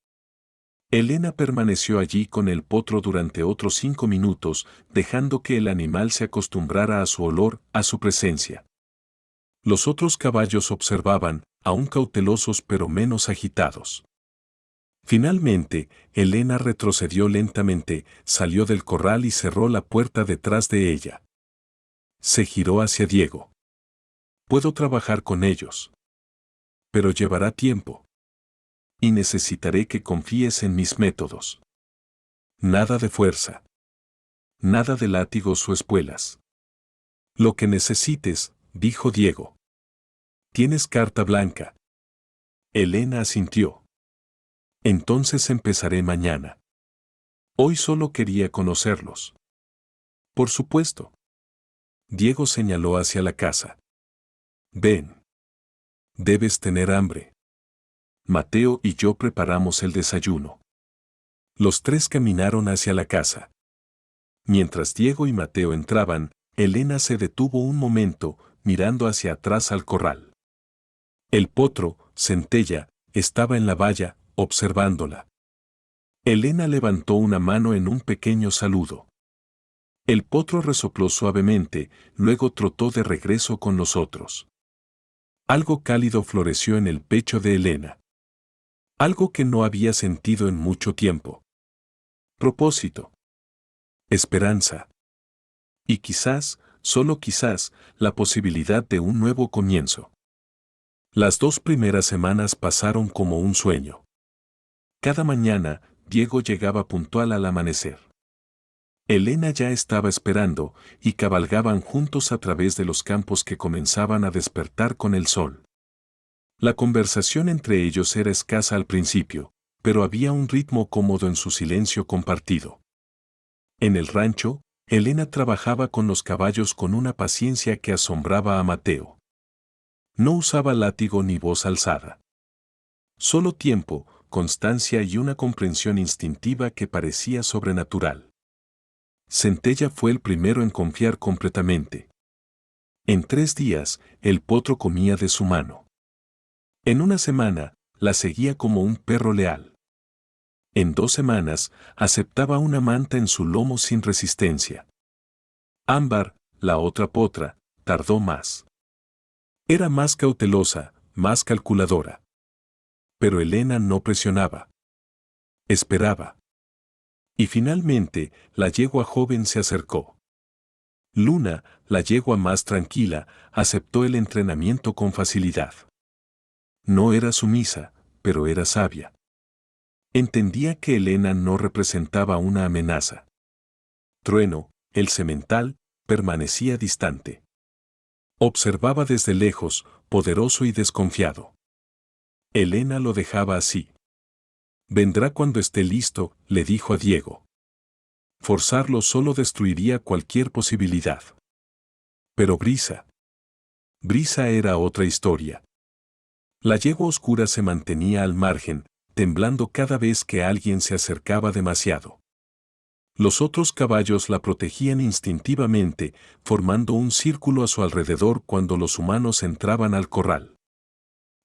Elena permaneció allí con el potro durante otros 5 minutos, dejando que el animal se acostumbrara a su olor, a su presencia. Los otros caballos observaban, aún cautelosos pero menos agitados. Finalmente, Elena retrocedió lentamente, salió del corral y cerró la puerta detrás de ella. Se giró hacia Diego. Puedo trabajar con ellos. Pero llevará tiempo. Y necesitaré que confíes en mis métodos. Nada de fuerza. Nada de látigos o espuelas. Lo que necesites, dijo Diego. Tienes carta blanca. Elena asintió. Entonces empezaré mañana. Hoy solo quería conocerlos. Por supuesto. Diego señaló hacia la casa. Ven. Debes tener hambre. Mateo y yo preparamos el desayuno. Los tres caminaron hacia la casa. Mientras Diego y Mateo entraban, Elena se detuvo un momento, mirando hacia atrás al corral. El potro, Centella, estaba en la valla, observándola. Elena levantó una mano en un pequeño saludo. El potro resopló suavemente, luego trotó de regreso con los otros. Algo cálido floreció en el pecho de Elena. Algo que no había sentido en mucho tiempo. Propósito. Esperanza. Y quizás, solo quizás, la posibilidad de un nuevo comienzo. Las 2 primeras semanas pasaron como un sueño. Cada mañana, Diego llegaba puntual al amanecer. Elena ya estaba esperando, y cabalgaban juntos a través de los campos que comenzaban a despertar con el sol. La conversación entre ellos era escasa al principio, pero había un ritmo cómodo en su silencio compartido. En el rancho, Elena trabajaba con los caballos con una paciencia que asombraba a Mateo. No usaba látigo ni voz alzada. Solo tiempo, constancia y una comprensión instintiva que parecía sobrenatural. Centella fue el primero en confiar completamente. En 3 días, el potro comía de su mano. En una semana, la seguía como un perro leal. En 2 semanas, aceptaba una manta en su lomo sin resistencia. Ámbar, la otra potra, tardó más. Era más cautelosa, más calculadora. Pero Elena no presionaba. Esperaba. Y finalmente, la yegua joven se acercó. Luna, la yegua más tranquila, aceptó el entrenamiento con facilidad. No era sumisa, pero era sabia. Entendía que Elena no representaba una amenaza. Trueno, el semental, permanecía distante. Observaba desde lejos, poderoso y desconfiado. Elena lo dejaba así. Vendrá cuando esté listo, le dijo a Diego. Forzarlo solo destruiría cualquier posibilidad. Pero Brisa era otra historia. La yegua oscura se mantenía al margen, temblando cada vez que alguien se acercaba demasiado. Los otros caballos la protegían instintivamente, formando un círculo a su alrededor cuando los humanos entraban al corral.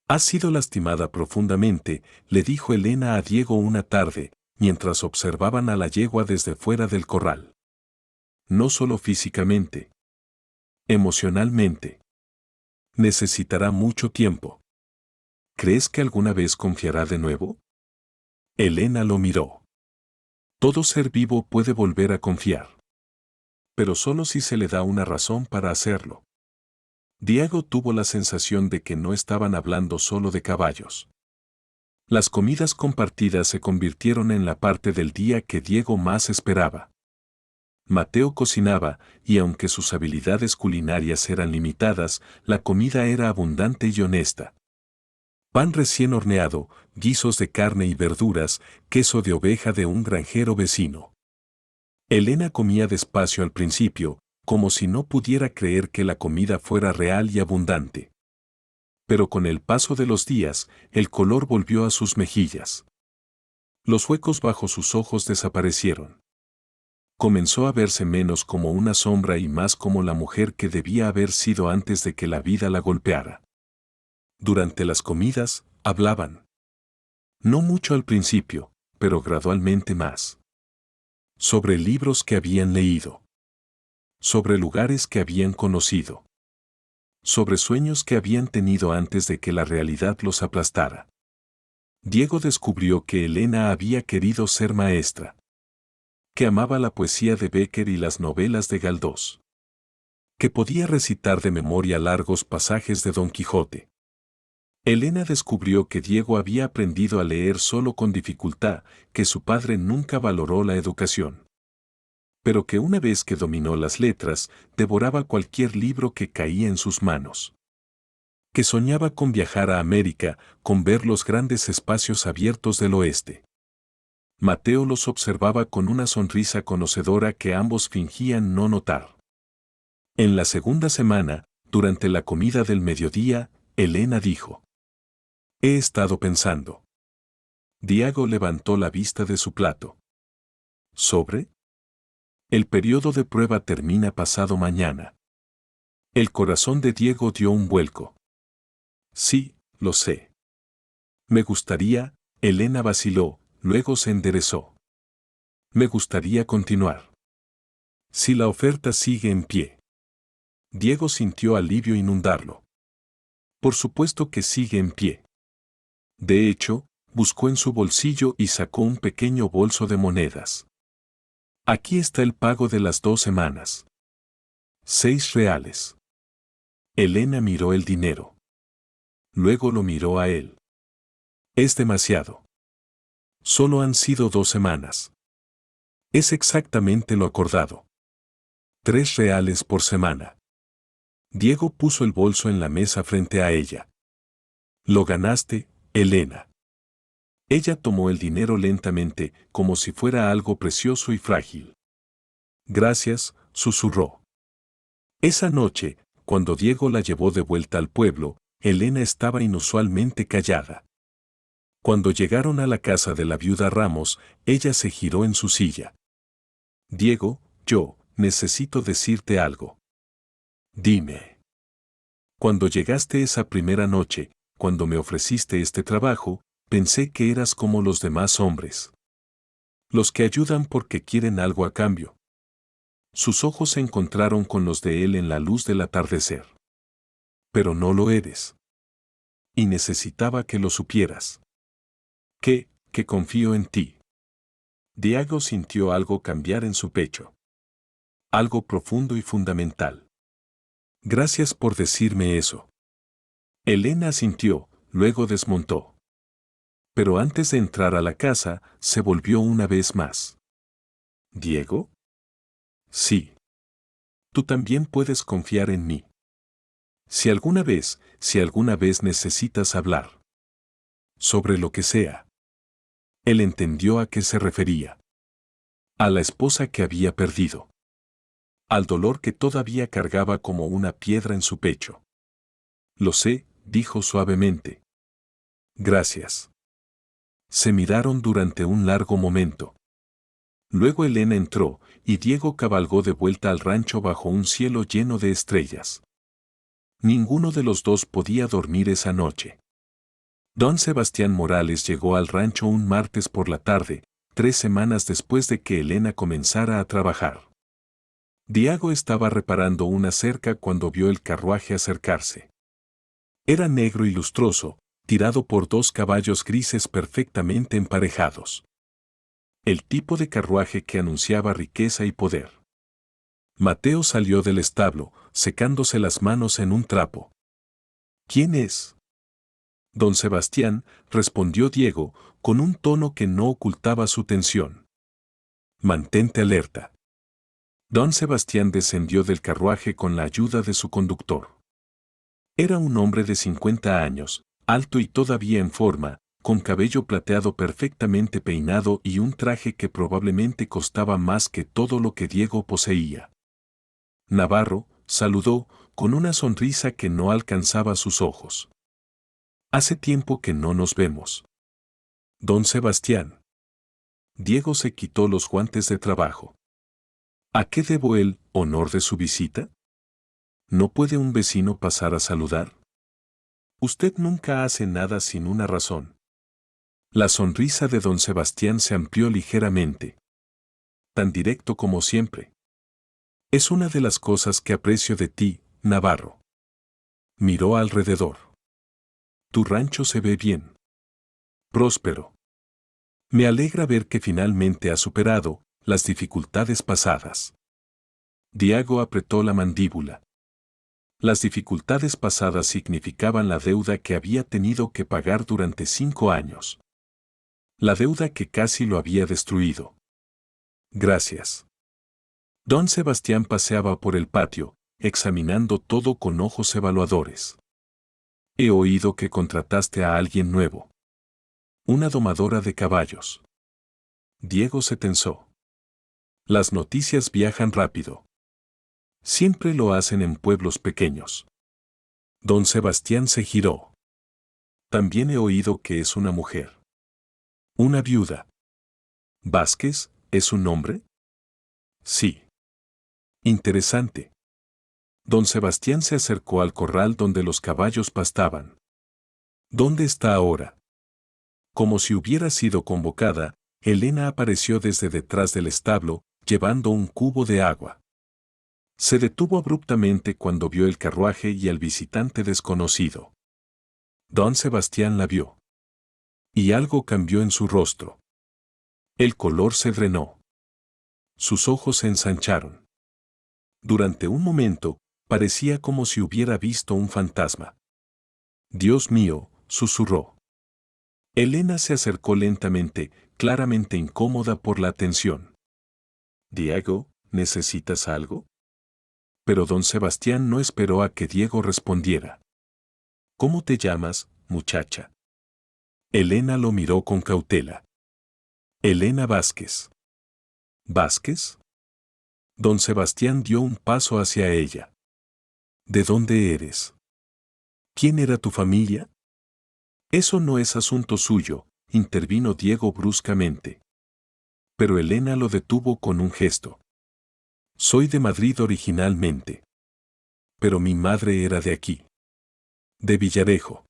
«Has sido lastimada profundamente», le dijo Elena a Diego una tarde, mientras observaban a la yegua desde fuera del corral. «No solo físicamente. Emocionalmente. Necesitará mucho tiempo. ¿Crees que alguna vez confiará de nuevo?» Elena lo miró. Todo ser vivo puede volver a confiar. Pero solo si se le da una razón para hacerlo. Diego tuvo la sensación de que no estaban hablando solo de caballos. Las comidas compartidas se convirtieron en la parte del día que Diego más esperaba. Mateo cocinaba, y aunque sus habilidades culinarias eran limitadas, la comida era abundante y honesta. Pan recién horneado, guisos de carne y verduras, queso de oveja de un granjero vecino. Elena comía despacio al principio, como si no pudiera creer que la comida fuera real y abundante. Pero con el paso de los días, el color volvió a sus mejillas. Los huecos bajo sus ojos desaparecieron. Comenzó a verse menos como una sombra y más como la mujer que debía haber sido antes de que la vida la golpeara. Durante las comidas, hablaban. No mucho al principio, pero gradualmente más. Sobre libros que habían leído. Sobre lugares que habían conocido. Sobre sueños que habían tenido antes de que la realidad los aplastara. Diego descubrió que Elena había querido ser maestra. Que amaba la poesía de Becker y las novelas de Galdós. Que podía recitar de memoria largos pasajes de Don Quijote. Elena descubrió que Diego había aprendido a leer solo con dificultad, que su padre nunca valoró la educación. Pero que una vez que dominó las letras, devoraba cualquier libro que caía en sus manos. Que soñaba con viajar a América, con ver los grandes espacios abiertos del oeste. Mateo los observaba con una sonrisa conocedora que ambos fingían no notar. En la segunda semana, durante la comida del mediodía, Elena dijo: «He estado pensando. Diego levantó la vista de su plato. ¿Sobre? El periodo de prueba termina pasado mañana. El corazón de Diego dio un vuelco. Sí, lo sé. Me gustaría, Elena vaciló, luego se enderezó. Me gustaría continuar. Si la oferta sigue en pie. Diego sintió alivio inundarlo. Por supuesto que sigue en pie. De hecho, buscó en su bolsillo y sacó un pequeño bolso de monedas. Aquí está el pago de las 2 semanas. 6 reales. Elena miró el dinero. Luego lo miró a él. Es demasiado. Solo han sido 2 semanas. Es exactamente lo acordado. 3 reales por semana. Diego puso el bolso en la mesa frente a ella. Lo ganaste, Elena. Ella tomó el dinero lentamente, como si fuera algo precioso y frágil. Gracias, susurró. Esa noche, cuando Diego la llevó de vuelta al pueblo, Elena estaba inusualmente callada. Cuando llegaron a la casa de la viuda Ramos, ella se giró en su silla. Diego, yo necesito decirte algo. Dime. Cuando llegaste esa primera noche, cuando me ofreciste este trabajo, pensé que eras como los demás hombres. Los que ayudan porque quieren algo a cambio. Sus ojos se encontraron con los de él en la luz del atardecer. Pero no lo eres. Y necesitaba que lo supieras. Que confío en ti. Diego sintió algo cambiar en su pecho. Algo profundo y fundamental. Gracias por decirme eso. Elena asintió, luego desmontó. Pero antes de entrar a la casa, se volvió una vez más. ¿Diego? Sí. Tú también puedes confiar en mí. Si alguna vez necesitas hablar. Sobre lo que sea. Él entendió a qué se refería. A la esposa que había perdido. Al dolor que todavía cargaba como una piedra en su pecho. Lo sé, dijo suavemente. Gracias. Se miraron durante un largo momento. Luego Elena entró, y Diego cabalgó de vuelta al rancho bajo un cielo lleno de estrellas. Ninguno de los dos podía dormir esa noche. Don Sebastián Morales llegó al rancho un martes por la tarde, 3 semanas después de que Elena comenzara a trabajar. Diego estaba reparando una cerca cuando vio el carruaje acercarse. Era negro y lustroso, tirado por 2 caballos grises perfectamente emparejados. El tipo de carruaje que anunciaba riqueza y poder. Mateo salió del establo, secándose las manos en un trapo. ¿Quién es? Don Sebastián, respondió Diego, con un tono que no ocultaba su tensión. Mantente alerta. Don Sebastián descendió del carruaje con la ayuda de su conductor. Era un hombre de 50 años, alto y todavía en forma, con cabello plateado perfectamente peinado y un traje que probablemente costaba más que todo lo que Diego poseía. Navarro, saludó, con una sonrisa que no alcanzaba sus ojos. Hace tiempo que no nos vemos. Don Sebastián. Diego se quitó los guantes de trabajo. ¿A qué debo el honor de su visita? ¿No puede un vecino pasar a saludar? Usted nunca hace nada sin una razón. La sonrisa de don Sebastián se amplió ligeramente. Tan directo como siempre. Es una de las cosas que aprecio de ti, Navarro. Miró alrededor. Tu rancho se ve bien. Próspero. Me alegra ver que finalmente has superado las dificultades pasadas. Diego apretó la mandíbula. Las dificultades pasadas significaban la deuda que había tenido que pagar durante 5 años. La deuda que casi lo había destruido. Gracias. Don Sebastián paseaba por el patio, examinando todo con ojos evaluadores. He oído que contrataste a alguien nuevo. Una domadora de caballos. Diego se tensó. Las noticias viajan rápido. Siempre lo hacen en pueblos pequeños. Don Sebastián se giró. También he oído que es una mujer. Una viuda. ¿Vázquez es su nombre? Sí. Interesante. Don Sebastián se acercó al corral donde los caballos pastaban. ¿Dónde está ahora? Como si hubiera sido convocada, Elena apareció desde detrás del establo, llevando un cubo de agua. Se detuvo abruptamente cuando vio el carruaje y al visitante desconocido. Don Sebastián la vio. Y algo cambió en su rostro. El color se drenó. Sus ojos se ensancharon. Durante un momento, parecía como si hubiera visto un fantasma. Dios mío, susurró. Elena se acercó lentamente, claramente incómoda por la atención. Diego, ¿necesitas algo? Pero don Sebastián no esperó a que Diego respondiera. ¿Cómo te llamas, muchacha? Elena lo miró con cautela. Elena Vázquez. ¿Vázquez? Don Sebastián dio un paso hacia ella. ¿De dónde eres? ¿Quién era tu familia? Eso no es asunto suyo, intervino Diego bruscamente. Pero Elena lo detuvo con un gesto. Soy de Madrid originalmente. Pero mi madre era de aquí. De Villarejo.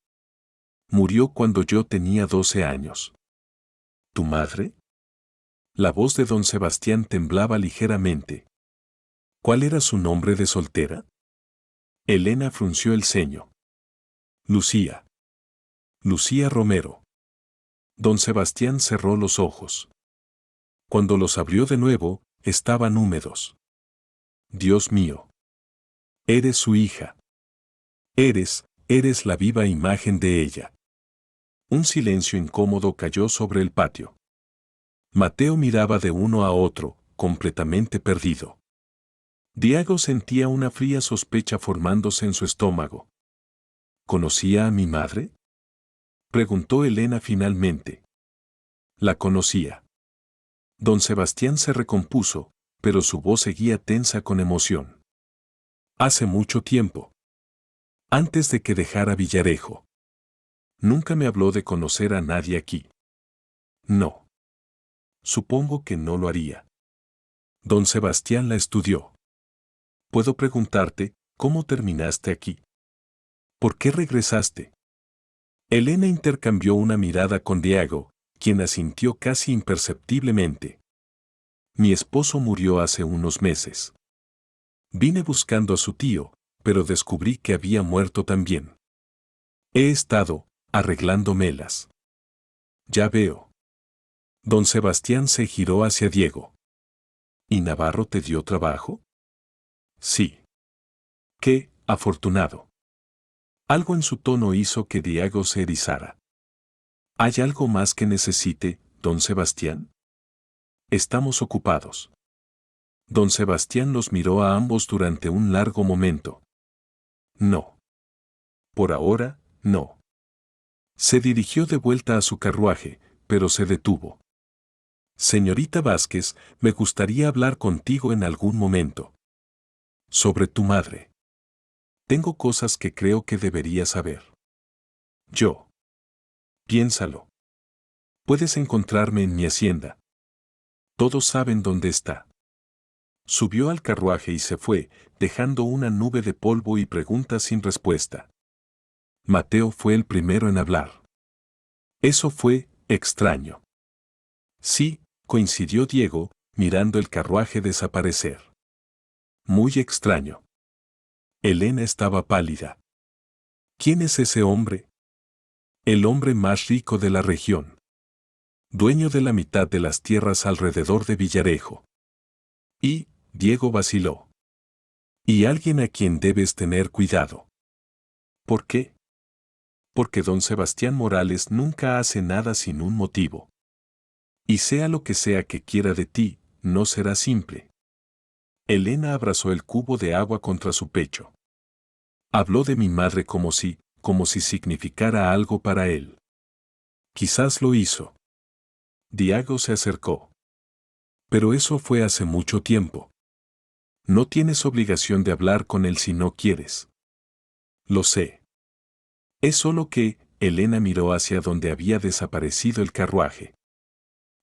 Murió cuando yo tenía 12 años. ¿Tu madre? La voz de don Sebastián temblaba ligeramente. ¿Cuál era su nombre de soltera? Elena frunció el ceño. Lucía. Lucía Romero. Don Sebastián cerró los ojos. Cuando los abrió de nuevo, estaban húmedos. Dios mío. Eres su hija. Eres la viva imagen de ella. Un silencio incómodo cayó sobre el patio. Mateo miraba de uno a otro, completamente perdido. Diego sentía una fría sospecha formándose en su estómago. ¿Conocía a mi madre? Preguntó Elena finalmente. La conocía. Don Sebastián se recompuso, pero su voz seguía tensa con emoción. Hace mucho tiempo. Antes de que dejara Villarejo. Nunca me habló de conocer a nadie aquí. No. Supongo que no lo haría. Don Sebastián la estudió. ¿Puedo preguntarte, cómo terminaste aquí? ¿Por qué regresaste? Elena intercambió una mirada con Diego, quien asintió casi imperceptiblemente. Mi esposo murió hace unos meses. Vine buscando a su tío, pero descubrí que había muerto también. He estado arreglando melas. Ya veo. Don Sebastián se giró hacia Diego. ¿Y Navarro te dio trabajo? Sí. Qué afortunado. Algo en su tono hizo que Diego se erizara. ¿Hay algo más que necesite, don Sebastián? Estamos ocupados. Don Sebastián los miró a ambos durante un largo momento. No. Por ahora, no. Se dirigió de vuelta a su carruaje, pero se detuvo. Señorita Vázquez, me gustaría hablar contigo en algún momento. Sobre tu madre. Tengo cosas que creo que deberías saber. Yo. Piénsalo. Puedes encontrarme en mi hacienda. Todos saben dónde está. Subió al carruaje y se fue, dejando una nube de polvo y preguntas sin respuesta. Mateo fue el primero en hablar. Eso fue extraño. Sí, coincidió Diego, mirando el carruaje desaparecer. Muy extraño. Elena estaba pálida. ¿Quién es ese hombre? El hombre más rico de la región. Dueño de la mitad de las tierras alrededor de Villarejo. Y, Diego vaciló. Y alguien a quien debes tener cuidado. ¿Por qué? Porque don Sebastián Morales nunca hace nada sin un motivo. Y sea lo que sea que quiera de ti, no será simple. Elena abrazó el cubo de agua contra su pecho. Habló de mi madre como si significara algo para él. Quizás lo hizo. Diego se acercó. Pero eso fue hace mucho tiempo. No tienes obligación de hablar con él si no quieres. Lo sé. Es solo que, Elena miró hacia donde había desaparecido el carruaje.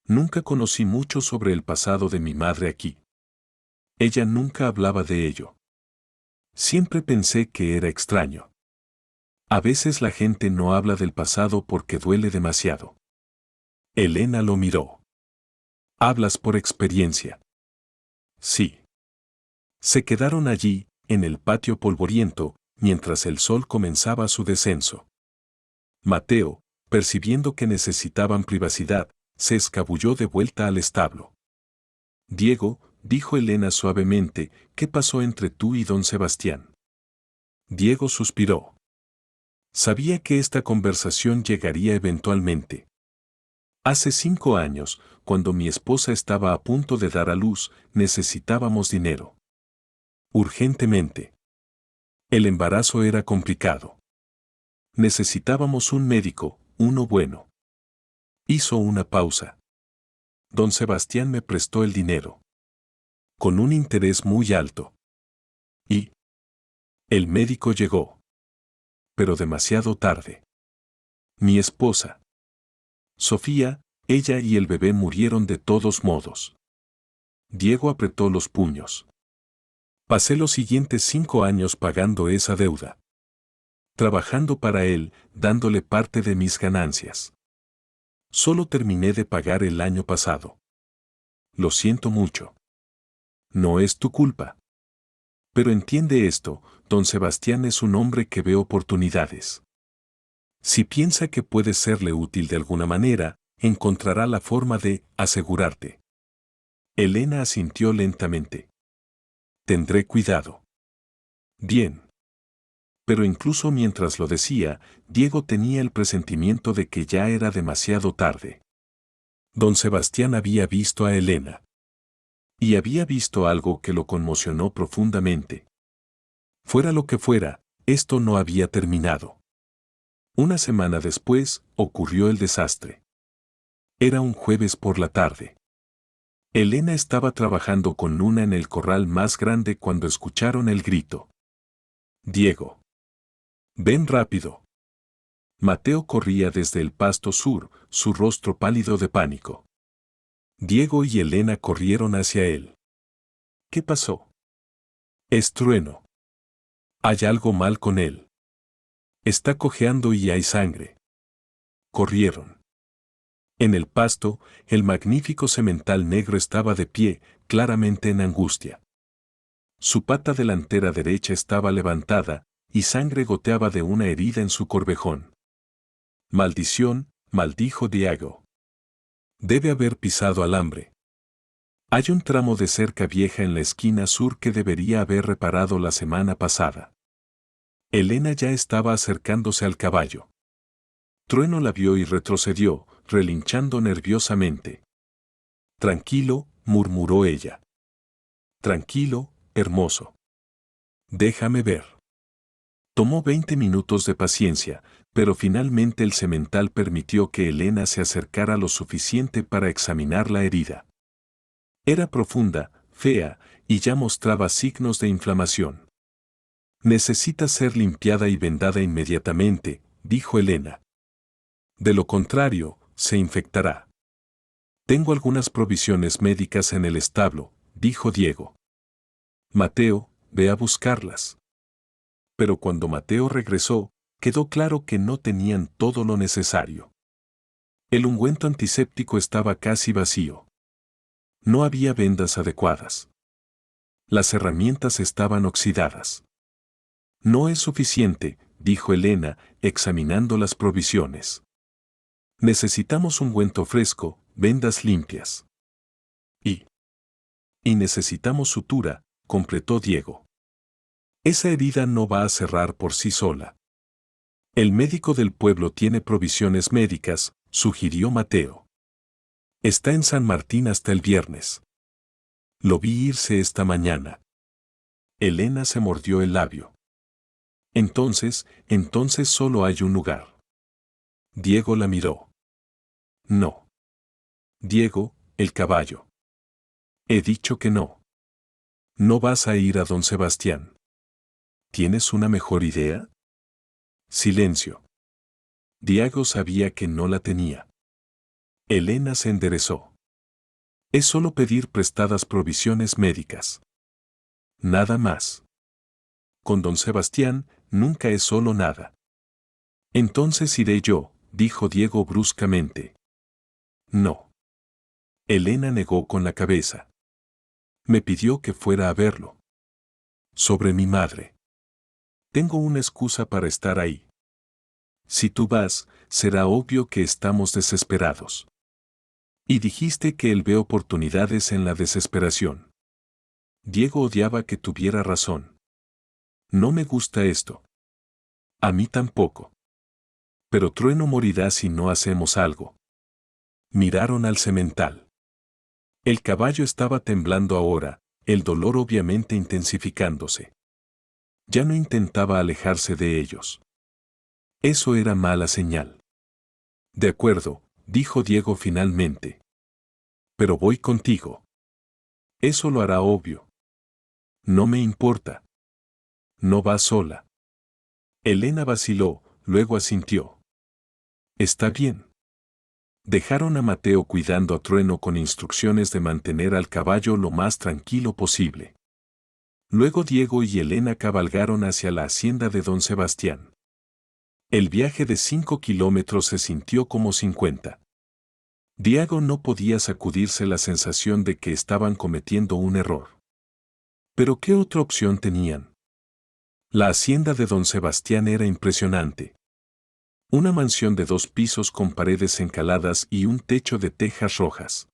Nunca conocí mucho sobre el pasado de mi madre aquí. Ella nunca hablaba de ello. Siempre pensé que era extraño. A veces la gente no habla del pasado porque duele demasiado. Elena lo miró. ¿Hablas por experiencia? Sí. Se quedaron allí, en el patio polvoriento, mientras el sol comenzaba su descenso. Mateo, percibiendo que necesitaban privacidad, se escabulló de vuelta al establo. Diego, dijo Elena suavemente, ¿qué pasó entre tú y don Sebastián? Diego suspiró. Sabía que esta conversación llegaría eventualmente. Hace 5 años, cuando mi esposa estaba a punto de dar a luz, necesitábamos dinero. Urgentemente. El embarazo era complicado. Necesitábamos un médico, uno bueno. Hizo una pausa. Don Sebastián me prestó el dinero. Con un interés muy alto. Y el médico llegó. Pero demasiado tarde. Mi esposa, Sofía, ella y el bebé murieron de todos modos. Diego apretó los puños. Pasé los siguientes 5 años pagando esa deuda. Trabajando para él, dándole parte de mis ganancias. Solo terminé de pagar el año pasado. Lo siento mucho. No es tu culpa. Pero entiende esto, don Sebastián es un hombre que ve oportunidades. Si piensa que puedes serle útil de alguna manera, encontrará la forma de asegurarte. Elena asintió lentamente. Tendré cuidado. Bien. Pero incluso mientras lo decía, Diego tenía el presentimiento de que ya era demasiado tarde. Don Sebastián había visto a Elena. Y había visto algo que lo conmocionó profundamente. Fuera lo que fuera, esto no había terminado. Una semana después, ocurrió el desastre. Era un jueves por la tarde. Elena estaba trabajando con Luna en el corral más grande cuando escucharon el grito. Diego. Ven rápido. Mateo corría desde el pasto sur, su rostro pálido de pánico. Diego y Elena corrieron hacia él. ¿Qué pasó? Es Trueno. Hay algo mal con él. Está cojeando y hay sangre. Corrieron. En el pasto, el magnífico semental negro estaba de pie, claramente en angustia. Su pata delantera derecha estaba levantada, y sangre goteaba de una herida en su corvejón. Maldición, maldijo Diego. Debe haber pisado alambre. Hay un tramo de cerca vieja en la esquina sur que debería haber reparado la semana pasada. Elena ya estaba acercándose al caballo. Trueno la vio y retrocedió, relinchando nerviosamente. Tranquilo, murmuró ella. Tranquilo, hermoso. Déjame ver. Tomó 20 minutos de paciencia, pero finalmente el semental permitió que Elena se acercara lo suficiente para examinar la herida. Era profunda, fea, y ya mostraba signos de inflamación. Necesita ser limpiada y vendada inmediatamente, dijo Elena. De lo contrario, se infectará. Tengo algunas provisiones médicas en el establo, dijo Diego. Mateo, ve a buscarlas. Pero cuando Mateo regresó, quedó claro que no tenían todo lo necesario. El ungüento antiséptico estaba casi vacío. No había vendas adecuadas. Las herramientas estaban oxidadas. No es suficiente, dijo Elena, examinando las provisiones. Necesitamos ungüento fresco, vendas limpias. Y necesitamos sutura, completó Diego. Esa herida no va a cerrar por sí sola. El médico del pueblo tiene provisiones médicas, sugirió Mateo. Está en San Martín hasta el viernes. Lo vi irse esta mañana. Elena se mordió el labio. Entonces solo hay un lugar. Diego la miró. No. Diego, el caballo. He dicho que no. No vas a ir a don Sebastián. ¿Tienes una mejor idea? Silencio. Diego sabía que no la tenía. Elena se enderezó. Es solo pedir prestadas provisiones médicas. Nada más. Con don Sebastián, nunca es solo nada. Entonces iré yo, dijo Diego bruscamente. No. Elena negó con la cabeza. Me pidió que fuera a verlo. Sobre mi madre. Tengo una excusa para estar ahí. Si tú vas, será obvio que estamos desesperados. Y dijiste que él ve oportunidades en la desesperación. Diego odiaba que tuviera razón. No me gusta esto. A mí tampoco. Pero Trueno morirá si no hacemos algo. Miraron al semental. El caballo estaba temblando ahora, el dolor obviamente intensificándose. Ya no intentaba alejarse de ellos. Eso era mala señal. De acuerdo, dijo Diego finalmente. Pero voy contigo. Eso lo hará obvio. No me importa. No va sola. Elena vaciló, luego asintió. Está bien. Dejaron a Mateo cuidando a Trueno con instrucciones de mantener al caballo lo más tranquilo posible. Luego Diego y Elena cabalgaron hacia la hacienda de don Sebastián. El viaje de 5 kilómetros se sintió como 50. Diego no podía sacudirse la sensación de que estaban cometiendo un error. ¿Pero qué otra opción tenían? La hacienda de don Sebastián era impresionante. Una mansión de 2 pisos con paredes encaladas y un techo de tejas rojas.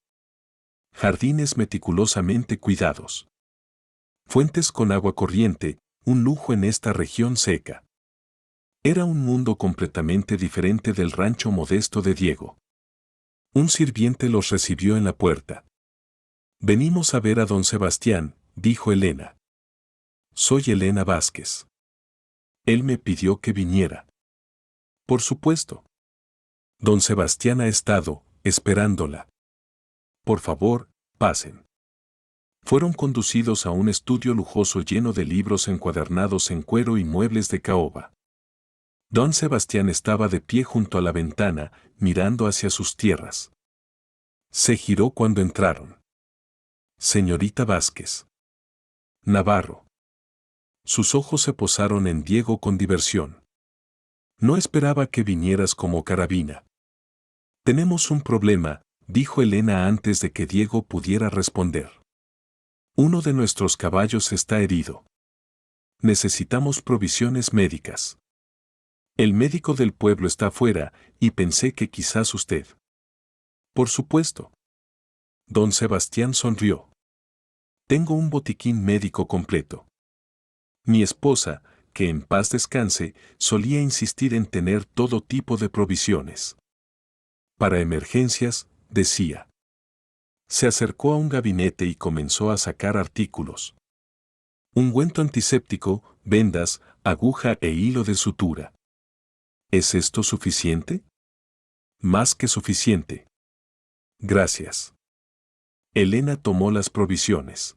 Jardines meticulosamente cuidados. Fuentes con agua corriente, un lujo en esta región seca. Era un mundo completamente diferente del rancho modesto de Diego. Un sirviente los recibió en la puerta. Venimos a ver a don Sebastián, dijo Elena. Soy Elena Vázquez. Él me pidió que viniera. Por supuesto. Don Sebastián ha estado, esperándola. Por favor, pasen. Fueron conducidos a un estudio lujoso lleno de libros encuadernados en cuero y muebles de caoba. Don Sebastián estaba de pie junto a la ventana, mirando hacia sus tierras. Se giró cuando entraron. Señorita Vázquez. Navarro. Sus ojos se posaron en Diego con diversión. No esperaba que vinieras como carabina. Tenemos un problema, dijo Elena antes de que Diego pudiera responder. Uno de nuestros caballos está herido. Necesitamos provisiones médicas. El médico del pueblo está afuera, y pensé que quizás usted. Por supuesto. Don Sebastián sonrió. Tengo un botiquín médico completo. Mi esposa, que en paz descanse, solía insistir en tener todo tipo de provisiones. Para emergencias, decía. Se acercó a un gabinete y comenzó a sacar artículos. Ungüento antiséptico, vendas, aguja e hilo de sutura. ¿Es esto suficiente? Más que suficiente. Gracias. Elena tomó las provisiones.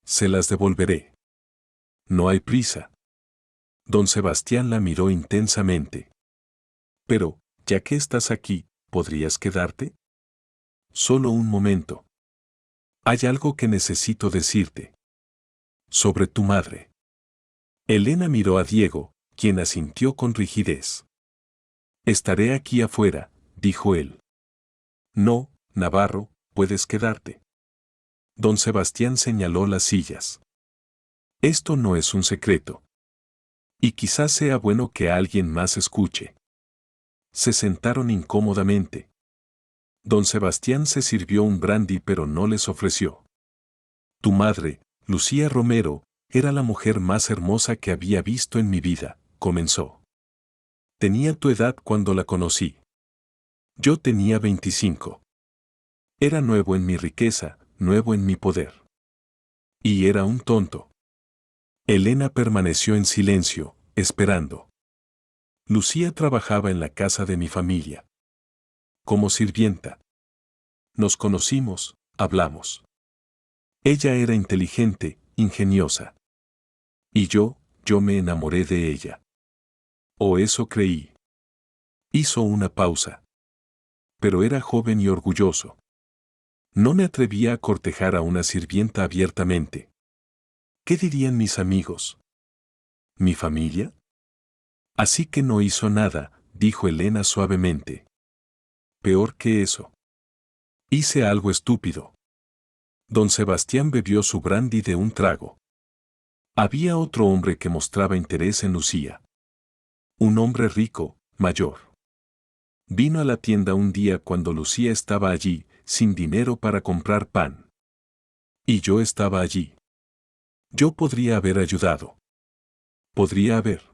Se las devolveré. No hay prisa. Don Sebastián la miró intensamente. Pero, ya que estás aquí, ¿podrías quedarte? Solo un momento. Hay algo que necesito decirte. Sobre tu madre. Elena miró a Diego, quien asintió con rigidez. Estaré aquí afuera, dijo él. No, Navarro, puedes quedarte. Don Sebastián señaló las sillas. Esto no es un secreto. Y quizás sea bueno que alguien más escuche. Se sentaron incómodamente. Don Sebastián se sirvió un brandy pero no les ofreció. Tu madre, Lucía Romero, era la mujer más hermosa que había visto en mi vida, comenzó. Tenía tu edad cuando la conocí. Yo tenía 25. Era nuevo en mi riqueza, nuevo en mi poder. Y era un tonto. Elena permaneció en silencio, esperando. Lucía trabajaba en la casa de mi familia. Como sirvienta. Nos conocimos, hablamos. Ella era inteligente, ingeniosa. Y yo me enamoré de ella. O eso creí. Hizo una pausa. Pero era joven y orgulloso. No me atrevía a cortejar a una sirvienta abiertamente. ¿Qué dirían mis amigos? ¿Mi familia? Así que no hizo nada, dijo Elena suavemente. Peor que eso. Hice algo estúpido. Don Sebastián bebió su brandy de un trago. Había otro hombre que mostraba interés en Lucía. Un hombre rico, mayor. Vino a la tienda un día cuando Lucía estaba allí, sin dinero para comprar pan. Y yo estaba allí. Yo podría haber ayudado. Podría haber.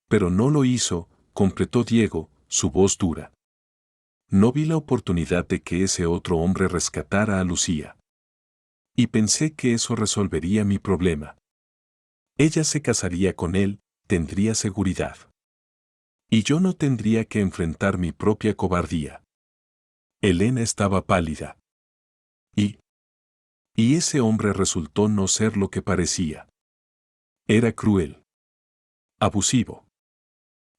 Pero no lo hizo, completó Diego, su voz dura. No vi la oportunidad de que ese otro hombre rescatara a Lucía. Y pensé que eso resolvería mi problema. Ella se casaría con él, tendría seguridad. Y yo no tendría que enfrentar mi propia cobardía. Elena estaba pálida. Y ese hombre resultó no ser lo que parecía. Era cruel. Abusivo.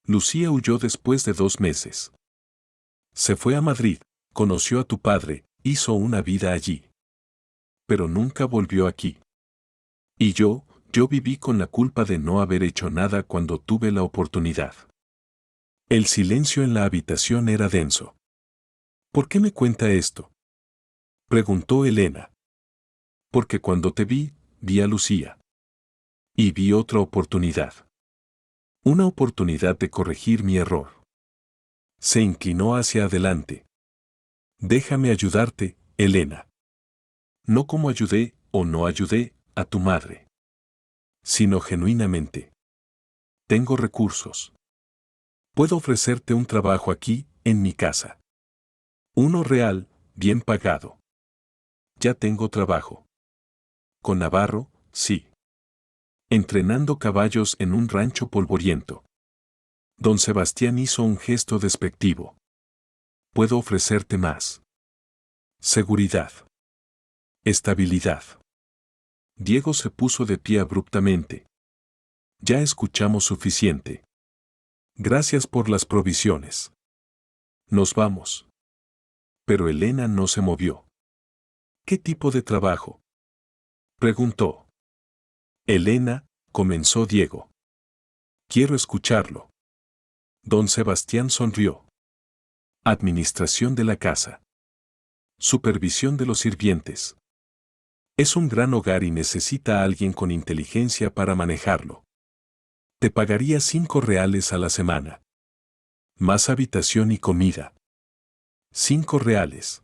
Lucía huyó después de 2 meses. Se fue a Madrid, conoció a tu padre, hizo una vida allí. Pero nunca volvió aquí. Y yo viví con la culpa de no haber hecho nada cuando tuve la oportunidad. El silencio en la habitación era denso. ¿Por qué me cuenta esto? Preguntó Elena. Porque cuando te vi a Lucía. Y vi otra oportunidad. Una oportunidad de corregir mi error. Se inclinó hacia adelante. Déjame ayudarte, Elena. No como ayudé o no ayudé a tu madre. Sino genuinamente. Tengo recursos. Puedo ofrecerte un trabajo aquí, en mi casa. Uno real, bien pagado. Ya tengo trabajo. Con Navarro, sí. Entrenando caballos en un rancho polvoriento. Don Sebastián hizo un gesto despectivo. Puedo ofrecerte más. Seguridad. Estabilidad. Diego se puso de pie abruptamente. Ya escuchamos suficiente. Gracias por las provisiones. Nos vamos. Pero Elena no se movió. ¿Qué tipo de trabajo? Preguntó. Elena, comenzó Diego. Quiero escucharlo. Don Sebastián sonrió. Administración de la casa. Supervisión de los sirvientes. Es un gran hogar y necesita a alguien con inteligencia para manejarlo. Te pagaría 5 reales a la semana. Más habitación y comida. 5 reales.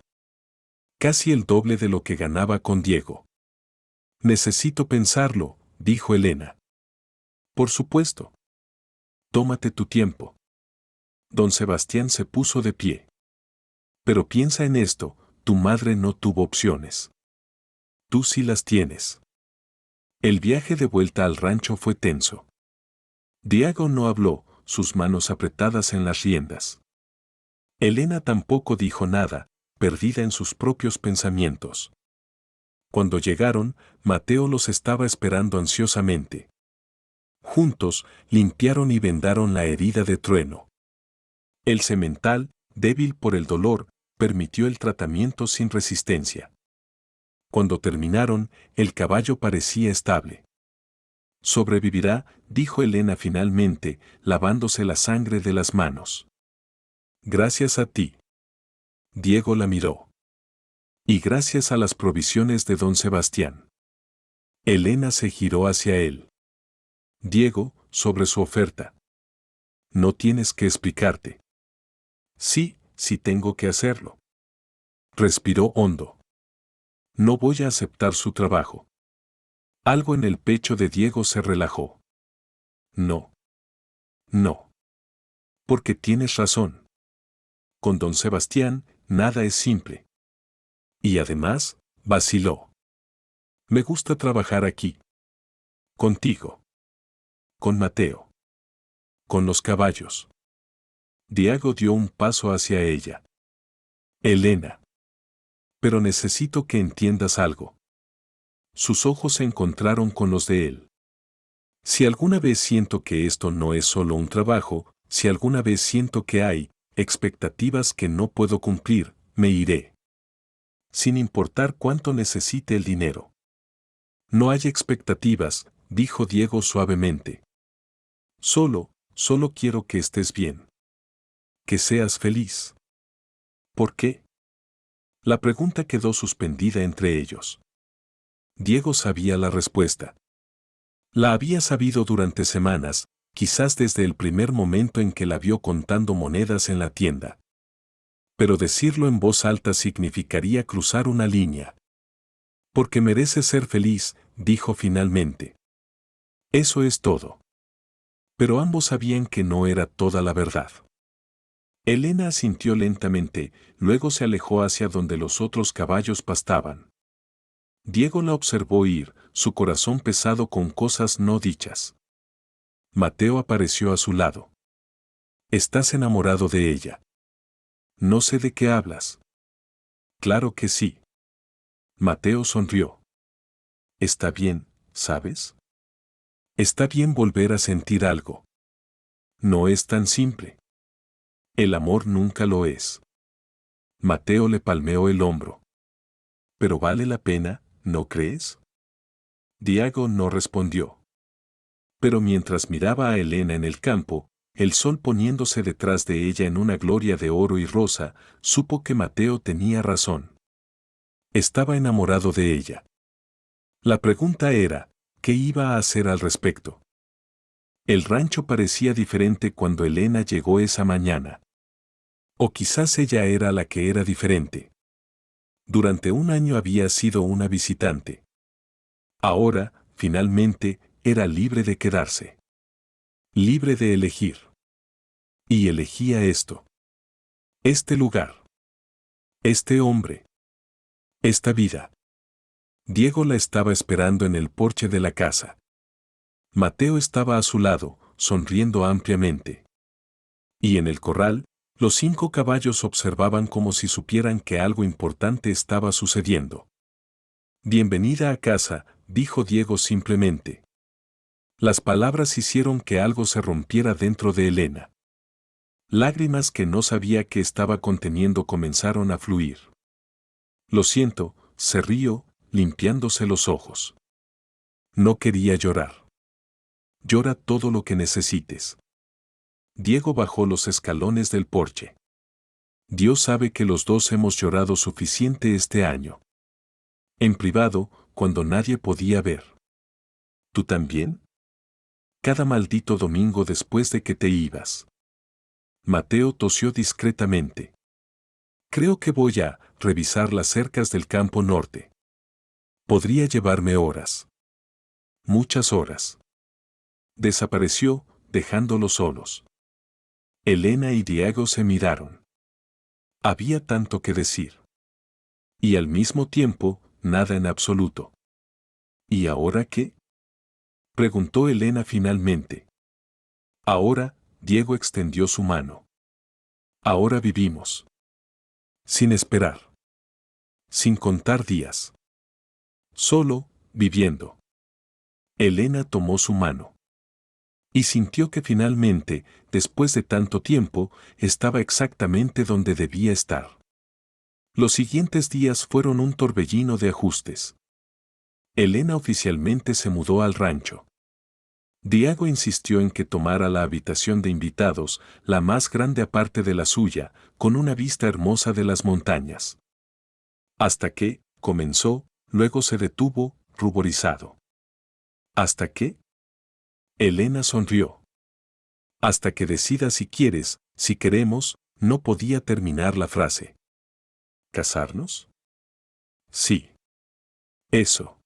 Casi el doble de lo que ganaba con Diego. Necesito pensarlo, dijo Elena. Por supuesto. Tómate tu tiempo. Don Sebastián se puso de pie. Pero piensa en esto, tu madre no tuvo opciones. Tú sí las tienes. El viaje de vuelta al rancho fue tenso. Diego no habló, sus manos apretadas en las riendas. Elena tampoco dijo nada, perdida en sus propios pensamientos. Cuando llegaron, Mateo los estaba esperando ansiosamente. Juntos, limpiaron y vendaron la herida de Trueno. El semental, débil por el dolor, permitió el tratamiento sin resistencia. Cuando terminaron, el caballo parecía estable. Sobrevivirá, dijo Elena finalmente, lavándose la sangre de las manos. Gracias a ti. Diego la miró. Y gracias a las provisiones de don Sebastián. Elena se giró hacia él. Diego, sobre su oferta. No tienes que explicarte. Sí, sí tengo que hacerlo. Respiró hondo. No voy a aceptar su trabajo. Algo en el pecho de Diego se relajó. No. No. Porque tienes razón. Con don Sebastián, nada es simple. Y además, vaciló. Me gusta trabajar aquí. Contigo. Con Mateo. Con los caballos. Diego dio un paso hacia ella. Elena. Pero necesito que entiendas algo. Sus ojos se encontraron con los de él. Si alguna vez siento que esto no es solo un trabajo, si alguna vez siento que hay expectativas que no puedo cumplir, me iré. sin importar cuánto necesite el dinero. No hay expectativas, dijo Diego suavemente. Solo quiero que estés bien. Que seas feliz. ¿Por qué? La pregunta quedó suspendida entre ellos. Diego sabía la respuesta. La había sabido durante semanas, quizás desde el primer momento en que la vio contando monedas en la tienda. Pero decirlo en voz alta significaría cruzar una línea. Porque mereces ser feliz, dijo finalmente. Eso es todo. Pero ambos sabían que no era toda la verdad. Elena asintió lentamente, luego se alejó hacia donde los otros caballos pastaban. Diego la observó ir, su corazón pesado con cosas no dichas. Mateo apareció a su lado. ¿Estás enamorado de ella? No sé de qué hablas. Claro que sí. Mateo sonrió. Está bien, ¿sabes? Está bien volver a sentir algo. No es tan simple. El amor nunca lo es. Mateo le palmeó el hombro. Pero vale la pena, ¿no crees? Diego no respondió. Pero mientras miraba a Elena en el campo, el sol poniéndose detrás de ella en una gloria de oro y rosa, supo que Mateo tenía razón. Estaba enamorado de ella. La pregunta era, ¿qué iba a hacer al respecto? El rancho parecía diferente cuando Elena llegó esa mañana. O quizás ella era la que era diferente. Durante un año había sido una visitante. Ahora, finalmente, era libre de quedarse. Libre de elegir. Y elegía esto. Este lugar. Este hombre. Esta vida. Diego la estaba esperando en el porche de la casa. Mateo estaba a su lado, sonriendo ampliamente. Y en el corral, los 5 caballos observaban como si supieran que algo importante estaba sucediendo. Bienvenida a casa, dijo Diego simplemente. Las palabras hicieron que algo se rompiera dentro de Elena. Lágrimas que no sabía que estaba conteniendo comenzaron a fluir. Lo siento, se rió, limpiándose los ojos. No quería llorar. Llora todo lo que necesites. Diego bajó los escalones del porche. Dios sabe que los dos hemos llorado suficiente este año. En privado, cuando nadie podía ver. ¿Tú también? Cada maldito domingo después de que te ibas. Mateo tosió discretamente. Creo que voy a revisar las cercas del campo norte. Podría llevarme horas. Muchas horas. Desapareció, dejándolos solos. Elena y Diego se miraron. Había tanto que decir. Y al mismo tiempo, nada en absoluto. ¿Y ahora qué? Preguntó Elena finalmente. Ahora, Diego extendió su mano. Ahora vivimos. Sin esperar. Sin contar días. Solo, viviendo. Elena tomó su mano. Y sintió que finalmente, después de tanto tiempo, estaba exactamente donde debía estar. Los siguientes días fueron un torbellino de ajustes. Elena oficialmente se mudó al rancho. Diego insistió en que tomara la habitación de invitados, la más grande aparte de la suya, con una vista hermosa de las montañas. Hasta que, comenzó, luego se detuvo, ruborizado. ¿Hasta qué? Elena sonrió. Hasta que decidas si quieres, si queremos, no podía terminar la frase. ¿Casarnos? Sí. Eso.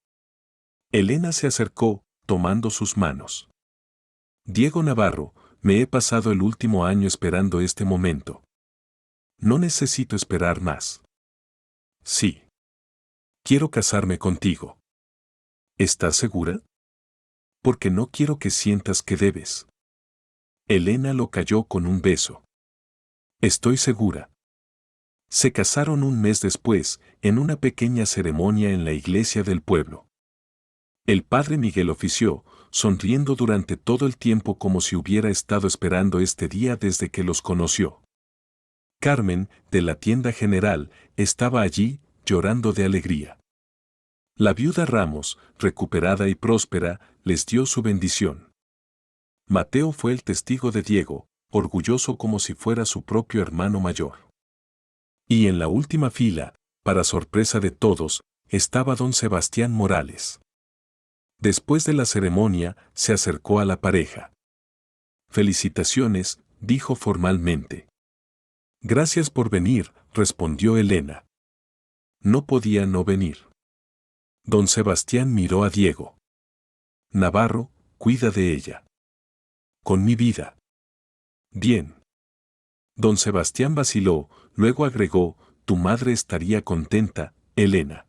Elena se acercó, tomando sus manos. Diego Navarro, me he pasado el último año esperando este momento. No necesito esperar más. Sí. Quiero casarme contigo. ¿Estás segura? Porque no quiero que sientas que debes. Elena lo calló con un beso. Estoy segura. Se casaron un mes después, en una pequeña ceremonia en la iglesia del pueblo. El padre Miguel ofició, sonriendo durante todo el tiempo como si hubiera estado esperando este día desde que los conoció. Carmen, de la tienda general, estaba allí, llorando de alegría. La viuda Ramos, recuperada y próspera, les dio su bendición. Mateo fue el testigo de Diego, orgulloso como si fuera su propio hermano mayor. Y en la última fila, para sorpresa de todos, estaba don Sebastián Morales. Después de la ceremonia, se acercó a la pareja. «Felicitaciones», dijo formalmente. «Gracias por venir», respondió Elena. No podía no venir. Don Sebastián miró a Diego. «Navarro, cuida de ella». «Con mi vida». «Bien». Don Sebastián vaciló, luego agregó: «Tu madre estaría contenta, Elena».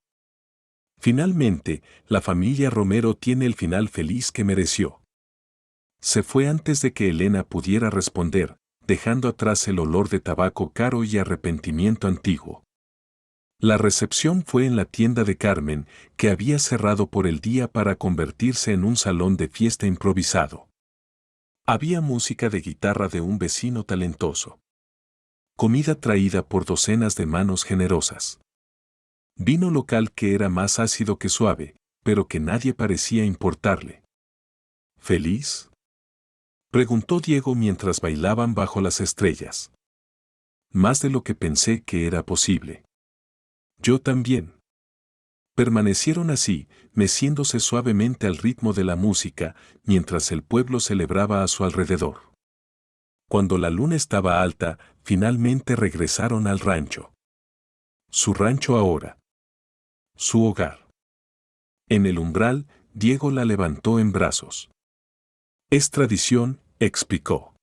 Finalmente, la familia Romero tiene el final feliz que mereció. Se fue antes de que Elena pudiera responder, dejando atrás el olor de tabaco caro y arrepentimiento antiguo. La recepción fue en la tienda de Carmen, que había cerrado por el día para convertirse en un salón de fiesta improvisado. Había música de guitarra de un vecino talentoso. Comida traída por docenas de manos generosas. Vino local que era más ácido que suave, pero que nadie parecía importarle. ¿Feliz?, preguntó Diego mientras bailaban bajo las estrellas. Más de lo que pensé que era posible. Yo también. Permanecieron así, meciéndose suavemente al ritmo de la música, mientras el pueblo celebraba a su alrededor. Cuando la luna estaba alta, finalmente regresaron al rancho. Su rancho ahora. Su hogar. En el umbral, Diego la levantó en brazos. «Es tradición», explicó.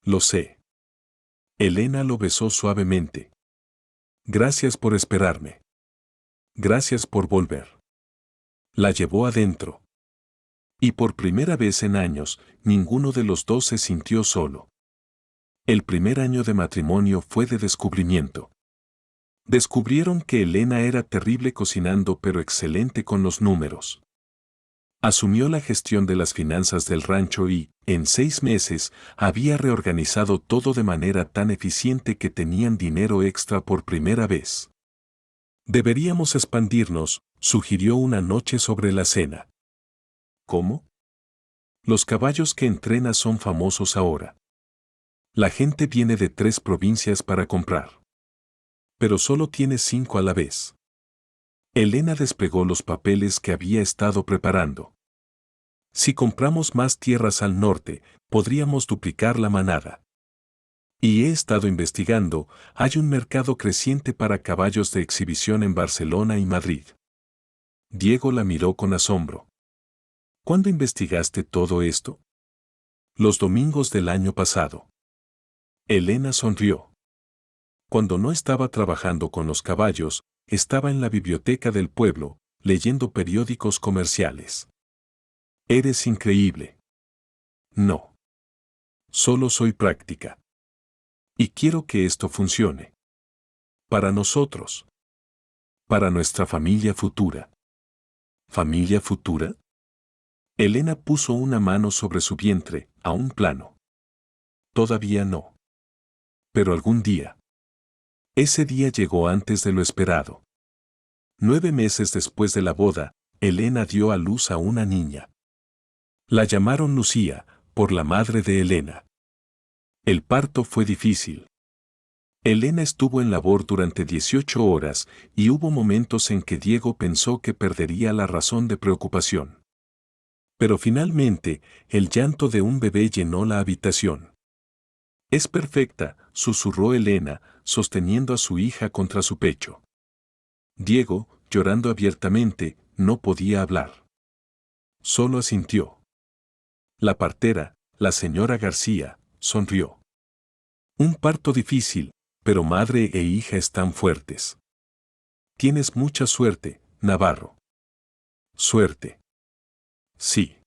«Lo sé». Elena lo besó suavemente. «Gracias por esperarme. Gracias por volver». La llevó adentro. Y por primera vez en años, ninguno de los dos se sintió solo. El primer año de matrimonio fue de descubrimiento. Descubrieron que Elena era terrible cocinando pero excelente con los números. Asumió la gestión de las finanzas del rancho y, en 6 meses, había reorganizado todo de manera tan eficiente que tenían dinero extra por primera vez. «Deberíamos expandirnos», sugirió una noche sobre la cena. «¿Cómo?». «Los caballos que entrenas son famosos ahora. La gente viene de 3 provincias para comprar. Pero solo tienes 5 a la vez». Elena desplegó los papeles que había estado preparando. «Si compramos más tierras al norte, podríamos duplicar la manada. Y he estado investigando, hay un mercado creciente para caballos de exhibición en Barcelona y Madrid». Diego la miró con asombro. «¿Cuándo investigaste todo esto?». «Los domingos del año pasado». Elena sonrió. Cuando no estaba trabajando con los caballos, estaba en la biblioteca del pueblo, leyendo periódicos comerciales. «Eres increíble». «No. Solo soy práctica. Y quiero que esto funcione. Para nosotros. Para nuestra familia futura». «¿Familia futura?». Elena puso una mano sobre su vientre, aún plano. «Todavía no. Pero algún día». Ese día llegó antes de lo esperado. 9 meses después de la boda, Elena dio a luz a una niña. La llamaron Lucía, por la madre de Elena. El parto fue difícil. Elena estuvo en labor durante 18 horas y hubo momentos en que Diego pensó que perdería la razón de preocupación. Pero finalmente, el llanto de un bebé llenó la habitación. «Es perfecta», susurró Elena, sosteniendo a su hija contra su pecho. Diego, llorando abiertamente, no podía hablar. Solo asintió. La partera, la señora García, sonrió. «Un parto difícil, pero madre e hija están fuertes». «Tienes mucha suerte, Navarro». «Suerte». «Sí».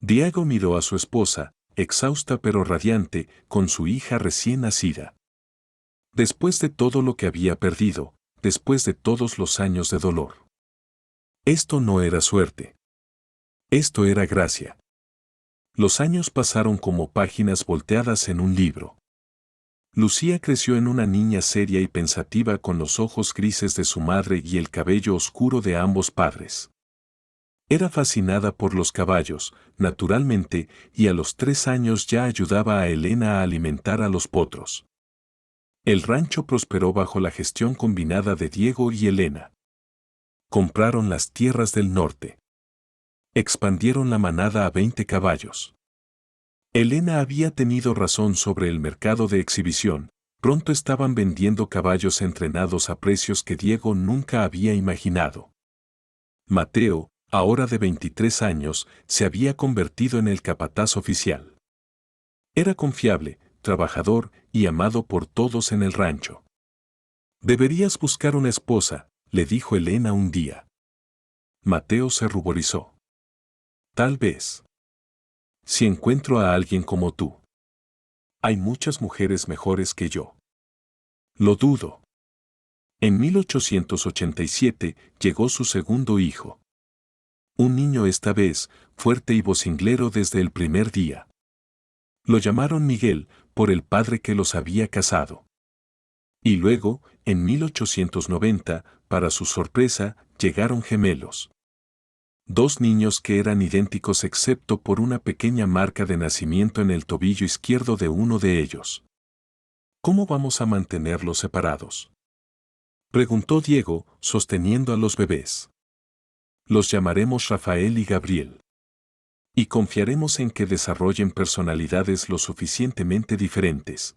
Diego miró a su esposa, exhausta pero radiante, con su hija recién nacida. Después de todo lo que había perdido, después de todos los años de dolor. Esto no era suerte. Esto era gracia. Los años pasaron como páginas volteadas en un libro. Lucía creció en una niña seria y pensativa con los ojos grises de su madre y el cabello oscuro de ambos padres. Era fascinada por los caballos, naturalmente, y a los 3 años ya ayudaba a Elena a alimentar a los potros. El rancho prosperó bajo la gestión combinada de Diego y Elena. Compraron las tierras del norte. Expandieron la manada a 20 caballos. Elena había tenido razón sobre el mercado de exhibición. Pronto estaban vendiendo caballos entrenados a precios que Diego nunca había imaginado. Mateo, ahora de 23 años, se había convertido en el capataz oficial. Era confiable, trabajador y amado por todos en el rancho. «Deberías buscar una esposa», le dijo Elena un día. Mateo se ruborizó. «Tal vez. Si encuentro a alguien como tú. Hay muchas mujeres mejores que yo». «Lo dudo». En 1887 llegó su segundo hijo. Un niño esta vez, fuerte y vocinglero desde el primer día. Lo llamaron Miguel, por el padre que los había casado. Y luego, en 1890, para su sorpresa, llegaron gemelos. 2 niños que eran idénticos excepto por una pequeña marca de nacimiento en el tobillo izquierdo de uno de ellos. ¿Cómo vamos a mantenerlos separados?, preguntó Diego, sosteniendo a los bebés. Los llamaremos Rafael y Gabriel. Y confiaremos en que desarrollen personalidades lo suficientemente diferentes.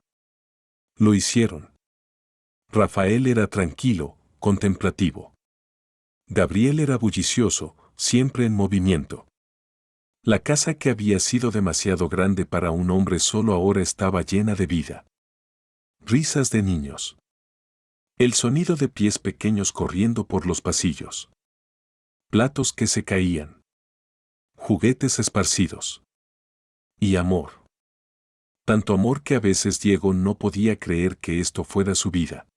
Lo hicieron. Rafael era tranquilo, contemplativo. Gabriel era bullicioso, siempre en movimiento. La casa que había sido demasiado grande para un hombre solo ahora estaba llena de vida. Risas de niños. El sonido de pies pequeños corriendo por los pasillos. Platos que se caían. Juguetes esparcidos. Y amor. Tanto amor que a veces Diego no podía creer que esto fuera su vida.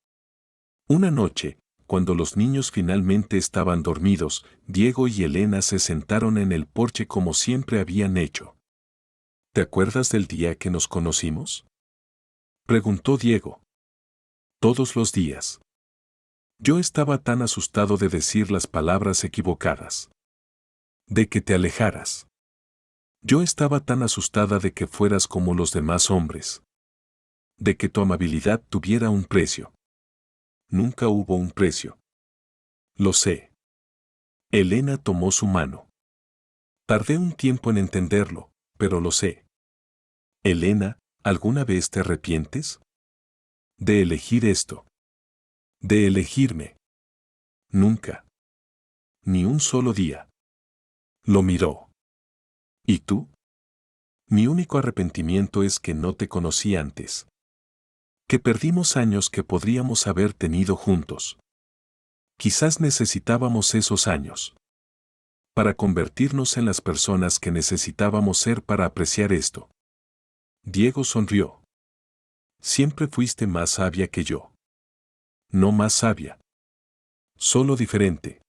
Una noche, cuando los niños finalmente estaban dormidos, Diego y Elena se sentaron en el porche como siempre habían hecho. ¿Te acuerdas del día que nos conocimos?, preguntó Diego. Todos los días. Yo estaba tan asustado de decir las palabras equivocadas. De que te alejaras. Yo estaba tan asustada de que fueras como los demás hombres. De que tu amabilidad tuviera un precio. Nunca hubo un precio. Lo sé. Elena tomó su mano. Tardé un tiempo en entenderlo, pero lo sé. Elena, ¿alguna vez te arrepientes? De elegir esto. De elegirme. Nunca. Ni un solo día. Lo miró. ¿Y tú? Mi único arrepentimiento es que no te conocí antes. Que perdimos años que podríamos haber tenido juntos. Quizás necesitábamos esos años. Para convertirnos en las personas que necesitábamos ser para apreciar esto. Diego sonrió. Siempre fuiste más sabia que yo. No más sabia. Solo diferente.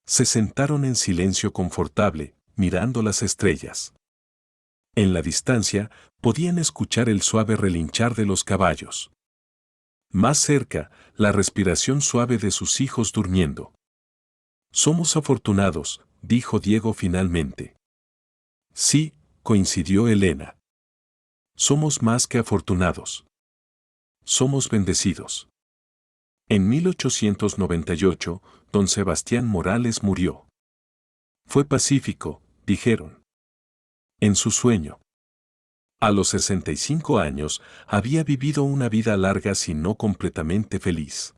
Se sentaron en silencio confortable, mirando las estrellas. En la distancia, podían escuchar el suave relinchar de los caballos. Más cerca, la respiración suave de sus hijos durmiendo. Somos afortunados, dijo Diego finalmente. Sí, coincidió Elena. Somos más que afortunados. Somos bendecidos. En 1898, don Sebastián Morales murió. Fue pacífico, dijeron. En su sueño. A los 65 años, había vivido una vida larga si no completamente feliz.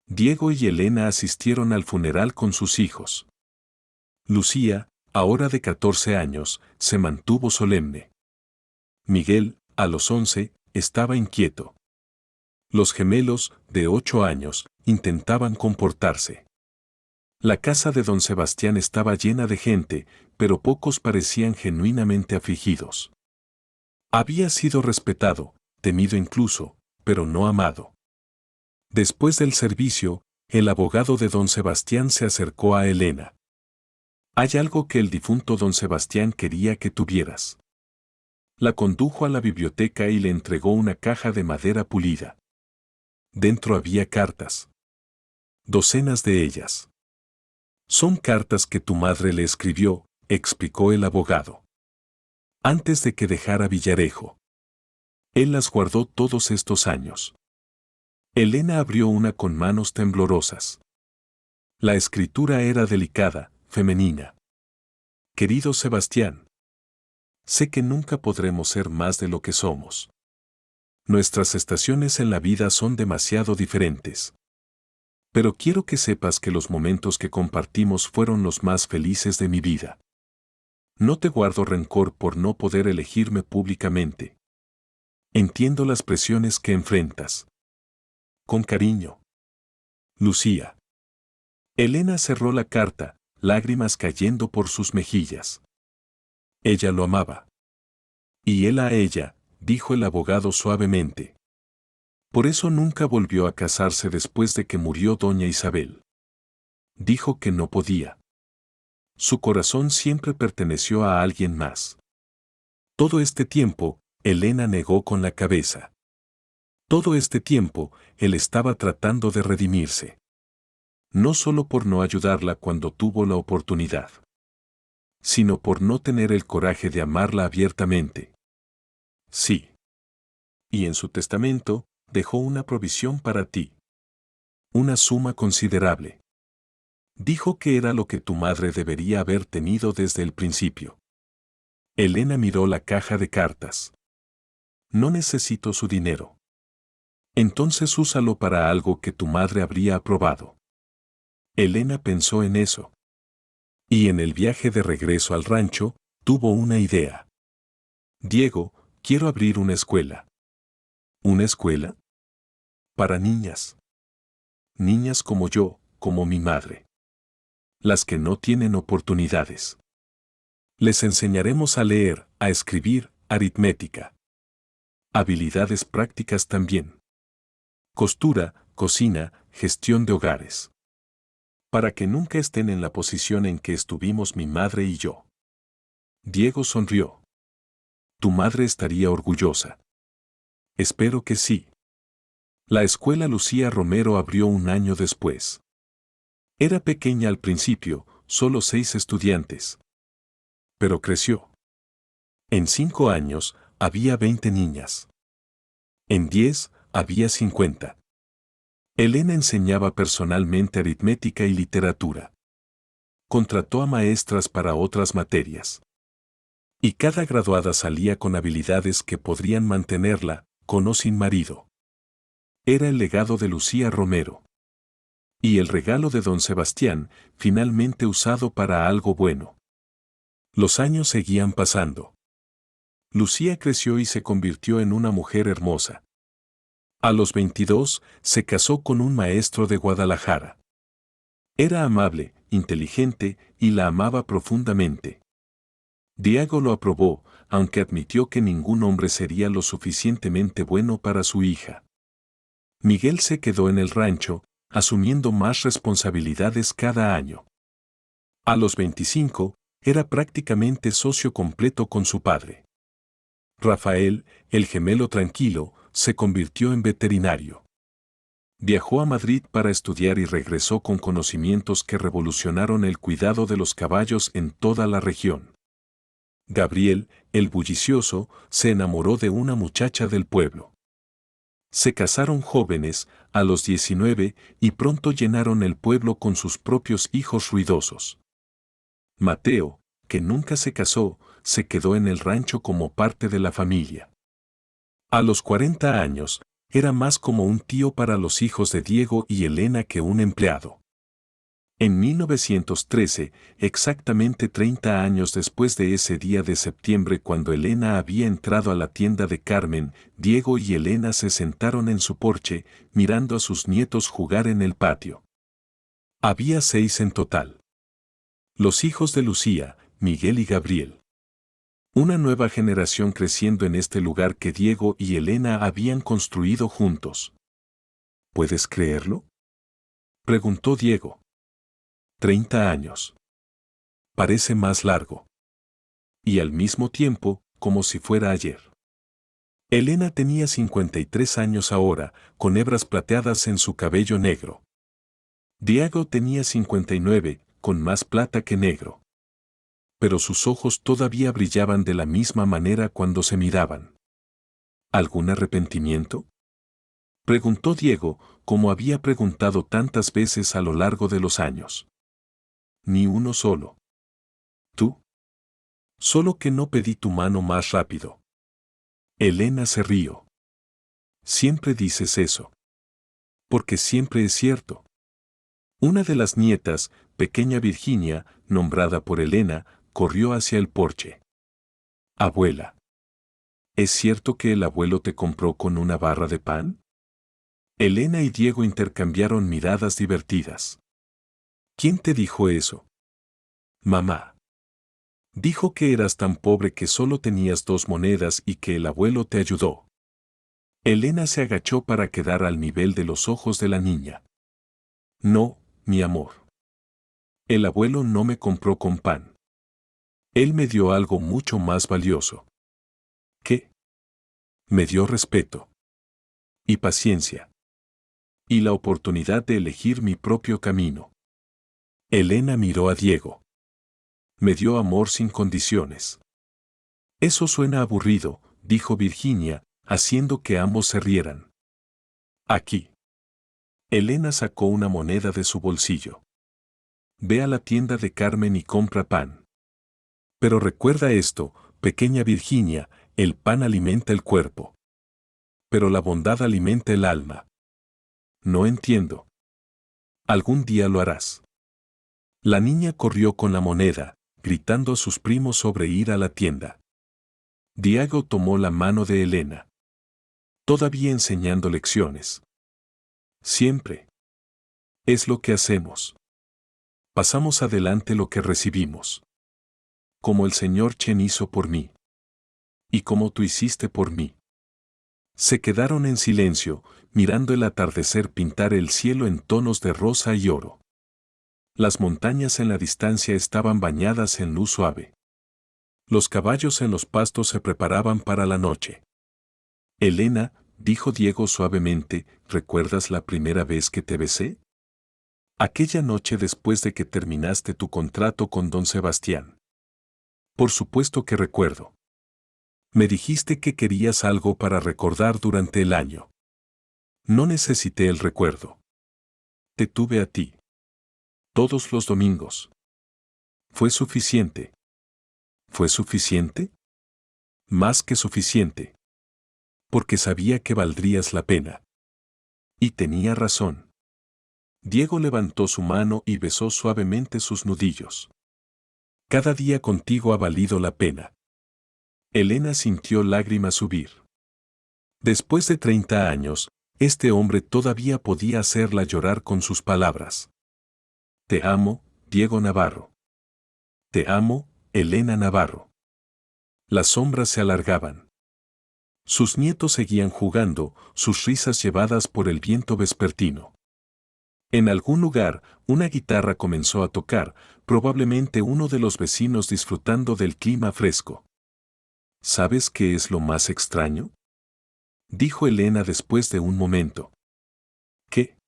Diego y Elena asistieron al funeral con sus hijos. Lucía, ahora de 14 años, se mantuvo solemne. Miguel, a los 11, estaba inquieto. Los gemelos, de 8 años, intentaban comportarse. La casa de don Sebastián estaba llena de gente, pero pocos parecían genuinamente afligidos. Había sido respetado, temido incluso, pero no amado. Después del servicio, el abogado de don Sebastián se acercó a Elena. Hay algo que el difunto don Sebastián quería que tuvieras. La condujo a la biblioteca y le entregó una caja de madera pulida. Dentro había cartas. Docenas de ellas. Son cartas que tu madre le escribió, explicó el abogado. Antes de que dejara Villarejo. Él las guardó todos estos años. Elena abrió una con manos temblorosas. La escritura era delicada, femenina. Querido Sebastián, sé que nunca podremos ser más de lo que somos. Nuestras estaciones en la vida son demasiado diferentes. Pero quiero que sepas que los momentos que compartimos fueron los más felices de mi vida. No te guardo rencor por no poder elegirme públicamente. Entiendo las presiones que enfrentas. Con cariño. Lucía. Elena cerró la carta, lágrimas cayendo por sus mejillas. Ella lo amaba. Y él a ella, dijo el abogado suavemente. Por eso nunca volvió a casarse después de que murió doña Isabel. Dijo que no podía. Su corazón siempre perteneció a alguien más. Todo este tiempo, Elena negó con la cabeza. Todo este tiempo, él estaba tratando de redimirse. No solo por no ayudarla cuando tuvo la oportunidad, sino por no tener el coraje de amarla abiertamente. Sí. Y en su testamento, dejó una provisión para ti. Una suma considerable. Dijo que era lo que tu madre debería haber tenido desde el principio. Elena miró la caja de cartas. No necesito su dinero. Entonces úsalo para algo que tu madre habría aprobado. Elena pensó en eso. Y en el viaje de regreso al rancho, tuvo una idea. Diego, quiero abrir una escuela. ¿Una escuela? Para niñas. Niñas como yo, como mi madre. Las que no tienen oportunidades. Les enseñaremos a leer, a escribir, aritmética. Habilidades prácticas también. Costura, cocina, gestión de hogares. Para que nunca estén en la posición en que estuvimos mi madre y yo. Diego sonrió. Tu madre estaría orgullosa. Espero que sí. La escuela Lucía Romero abrió un año después. Era pequeña al principio, solo 6 estudiantes. Pero creció. En 5 años, había 20 niñas. En 10, había 50. Elena enseñaba personalmente aritmética y literatura. Contrató a maestras para otras materias. Y cada graduada salía con habilidades que podrían mantenerla, con o sin marido. Era el legado de Lucía Romero. Y el regalo de don Sebastián, finalmente usado para algo bueno. Los años seguían pasando. Lucía creció y se convirtió en una mujer hermosa. A los 22, se casó con un maestro de Guadalajara. Era amable, inteligente, y la amaba profundamente. Diego lo aprobó, aunque admitió que ningún hombre sería lo suficientemente bueno para su hija. Miguel se quedó en el rancho, asumiendo más responsabilidades cada año. A los 25, era prácticamente socio completo con su padre. Rafael, el gemelo tranquilo, se convirtió en veterinario. Viajó a Madrid para estudiar y regresó con conocimientos que revolucionaron el cuidado de los caballos en toda la región. Gabriel, el bullicioso, se enamoró de una muchacha del pueblo. Se casaron jóvenes, a los 19, y pronto llenaron el pueblo con sus propios hijos ruidosos. Mateo, que nunca se casó, se quedó en el rancho como parte de la familia. A los 40 años, era más como un tío para los hijos de Diego y Elena que un empleado. En 1913, exactamente 30 años después de ese día de septiembre cuando Elena había entrado a la tienda de Carmen, Diego y Elena se sentaron en su porche, mirando a sus nietos jugar en el patio. Había 6 en total. Los hijos de Lucía, Miguel y Gabriel. Una nueva generación creciendo en este lugar que Diego y Elena habían construido juntos. ¿Puedes creerlo?, preguntó Diego. 30 años. Parece más largo. Y al mismo tiempo, como si fuera ayer. Elena tenía 53 años ahora, con hebras plateadas en su cabello negro. Diego tenía 59, con más plata que negro. Pero sus ojos todavía brillaban de la misma manera cuando se miraban. ¿Algún arrepentimiento?, preguntó Diego, como había preguntado tantas veces a lo largo de los años. Ni uno solo. ¿Tú? Solo que no pedí tu mano más rápido. Elena se rió. Siempre dices eso. Porque siempre es cierto. Una de las nietas, pequeña Virginia, nombrada por Elena, corrió hacia el porche. Abuela. ¿Es cierto que el abuelo te compró con una barra de pan? Elena y Diego intercambiaron miradas divertidas. ¿Quién te dijo eso? Mamá. Dijo que eras tan pobre que solo tenías 2 monedas y que el abuelo te ayudó. Elena se agachó para quedar al nivel de los ojos de la niña. No, mi amor. El abuelo no me compró con pan. Él me dio algo mucho más valioso. ¿Qué? Me dio respeto. Y paciencia. Y la oportunidad de elegir mi propio camino. Elena miró a Diego. Me dio amor sin condiciones. Eso suena aburrido, dijo Virginia, haciendo que ambos se rieran. Aquí. Elena sacó una moneda de su bolsillo. Ve a la tienda de Carmen y compra pan. Pero recuerda esto, pequeña Virginia, el pan alimenta el cuerpo. Pero la bondad alimenta el alma. No entiendo. Algún día lo harás. La niña corrió con la moneda, gritando a sus primos sobre ir a la tienda. Diego tomó la mano de Elena. Todavía enseñando lecciones. Siempre. Es lo que hacemos. Pasamos adelante lo que recibimos. Como el señor Chen hizo por mí. Y como tú hiciste por mí. Se quedaron en silencio, mirando el atardecer pintar el cielo en tonos de rosa y oro. Las montañas en la distancia estaban bañadas en luz suave. Los caballos en los pastos se preparaban para la noche. Elena, dijo Diego suavemente, ¿recuerdas la primera vez que te besé? Aquella noche después de que terminaste tu contrato con don Sebastián. Por supuesto que recuerdo. Me dijiste que querías algo para recordar durante el año. No necesité el recuerdo. Te tuve a ti. Todos los domingos. ¿Fue suficiente? ¿Fue suficiente? Más que suficiente. Porque sabía que valdrías la pena. Y tenía razón. Diego levantó su mano y besó suavemente sus nudillos. Cada día contigo ha valido la pena. Elena sintió lágrimas subir. Después de 30 años, este hombre todavía podía hacerla llorar con sus palabras. Te amo, Diego Navarro. Te amo, Elena Navarro. Las sombras se alargaban. Sus nietos seguían jugando, sus risas llevadas por el viento vespertino. En algún lugar, una guitarra comenzó a tocar, probablemente uno de los vecinos disfrutando del clima fresco. ¿Sabes qué es lo más extraño?, dijo Elena después de un momento. ¿Qué?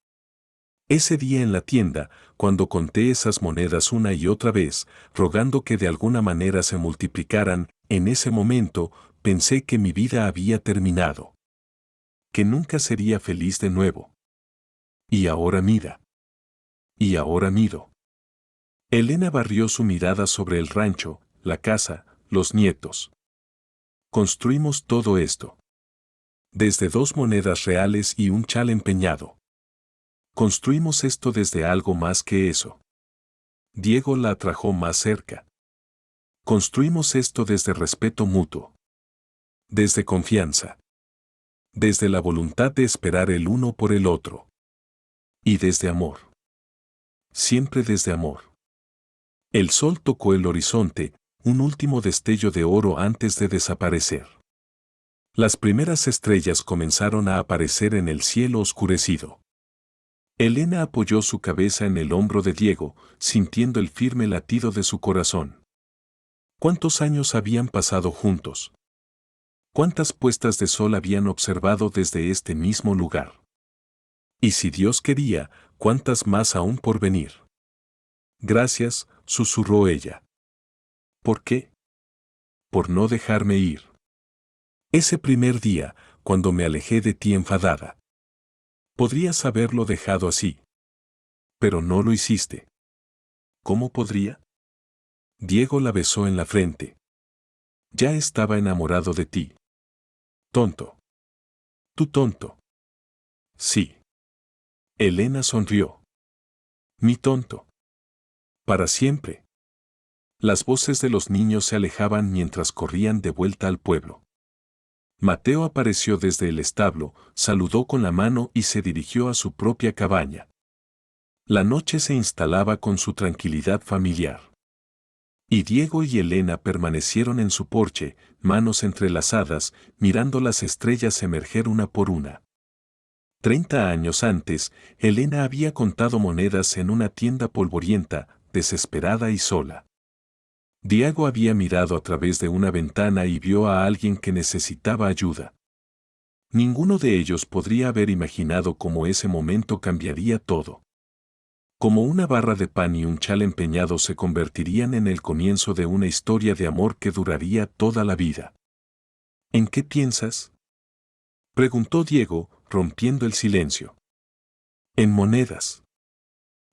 Ese día en la tienda, cuando conté esas monedas una y otra vez, rogando que de alguna manera se multiplicaran, en ese momento, pensé que mi vida había terminado. Que nunca sería feliz de nuevo. Y ahora mira. Y ahora miro. Elena barrió su mirada sobre el rancho, la casa, los nietos. Construimos todo esto. Desde 2 monedas reales y un chal empeñado. Construimos esto desde algo más que eso. Diego la atrajo más cerca. Construimos esto desde respeto mutuo. Desde confianza. Desde la voluntad de esperar el uno por el otro. Y desde amor. Siempre desde amor. El sol tocó el horizonte, un último destello de oro antes de desaparecer. Las primeras estrellas comenzaron a aparecer en el cielo oscurecido. Elena apoyó su cabeza en el hombro de Diego, sintiendo el firme latido de su corazón. ¿Cuántos años habían pasado juntos? ¿Cuántas puestas de sol habían observado desde este mismo lugar? Y si Dios quería, ¿cuántas más aún por venir? Gracias, susurró ella. ¿Por qué? Por no dejarme ir. Ese primer día, cuando me alejé de ti enfadada. Podrías haberlo dejado así. Pero no lo hiciste. ¿Cómo podría? Diego la besó en la frente. Ya estaba enamorado de ti. Tonto. Tú tonto. Sí. Elena sonrió. Mi tonto. Para siempre. Las voces de los niños se alejaban mientras corrían de vuelta al pueblo. Mateo apareció desde el establo, saludó con la mano y se dirigió a su propia cabaña. La noche se instalaba con su tranquilidad familiar. Y Diego y Elena permanecieron en su porche, manos entrelazadas, mirando las estrellas emerger una por una. 30 años antes, Elena había contado monedas en una tienda polvorienta, desesperada y sola. Diego había mirado a través de una ventana y vio a alguien que necesitaba ayuda. Ninguno de ellos podría haber imaginado cómo ese momento cambiaría todo. Como una barra de pan y un chal empeñado se convertirían en el comienzo de una historia de amor que duraría toda la vida. ¿En qué piensas?, preguntó Diego, rompiendo el silencio. En monedas.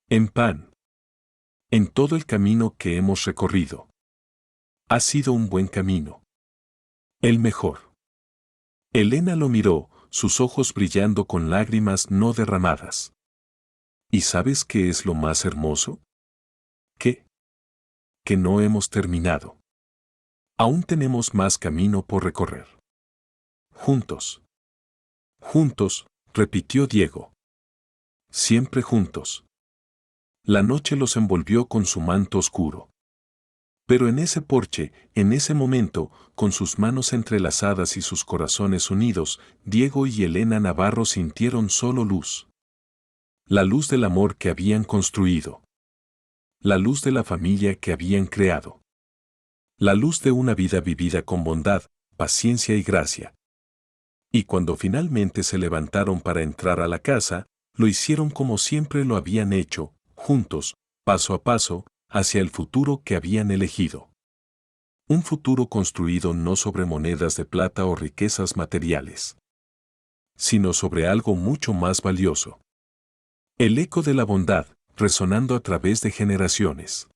En pan. En todo el camino que hemos recorrido. Ha sido un buen camino. El mejor. Elena lo miró, sus ojos brillando con lágrimas no derramadas. ¿Y sabes qué es lo más hermoso? ¿Qué? Que no hemos terminado. Aún tenemos más camino por recorrer. Juntos. Juntos, repitió Diego. Siempre juntos. La noche los envolvió con su manto oscuro. Pero en ese porche, en ese momento, con sus manos entrelazadas y sus corazones unidos, Diego y Elena Navarro sintieron solo luz. La luz del amor que habían construido. La luz de la familia que habían creado. La luz de una vida vivida con bondad, paciencia y gracia. Y cuando finalmente se levantaron para entrar a la casa, lo hicieron como siempre lo habían hecho, juntos, paso a paso, hacia el futuro que habían elegido. Un futuro construido no sobre monedas de plata o riquezas materiales, sino sobre algo mucho más valioso. El eco de la bondad, resonando a través de generaciones.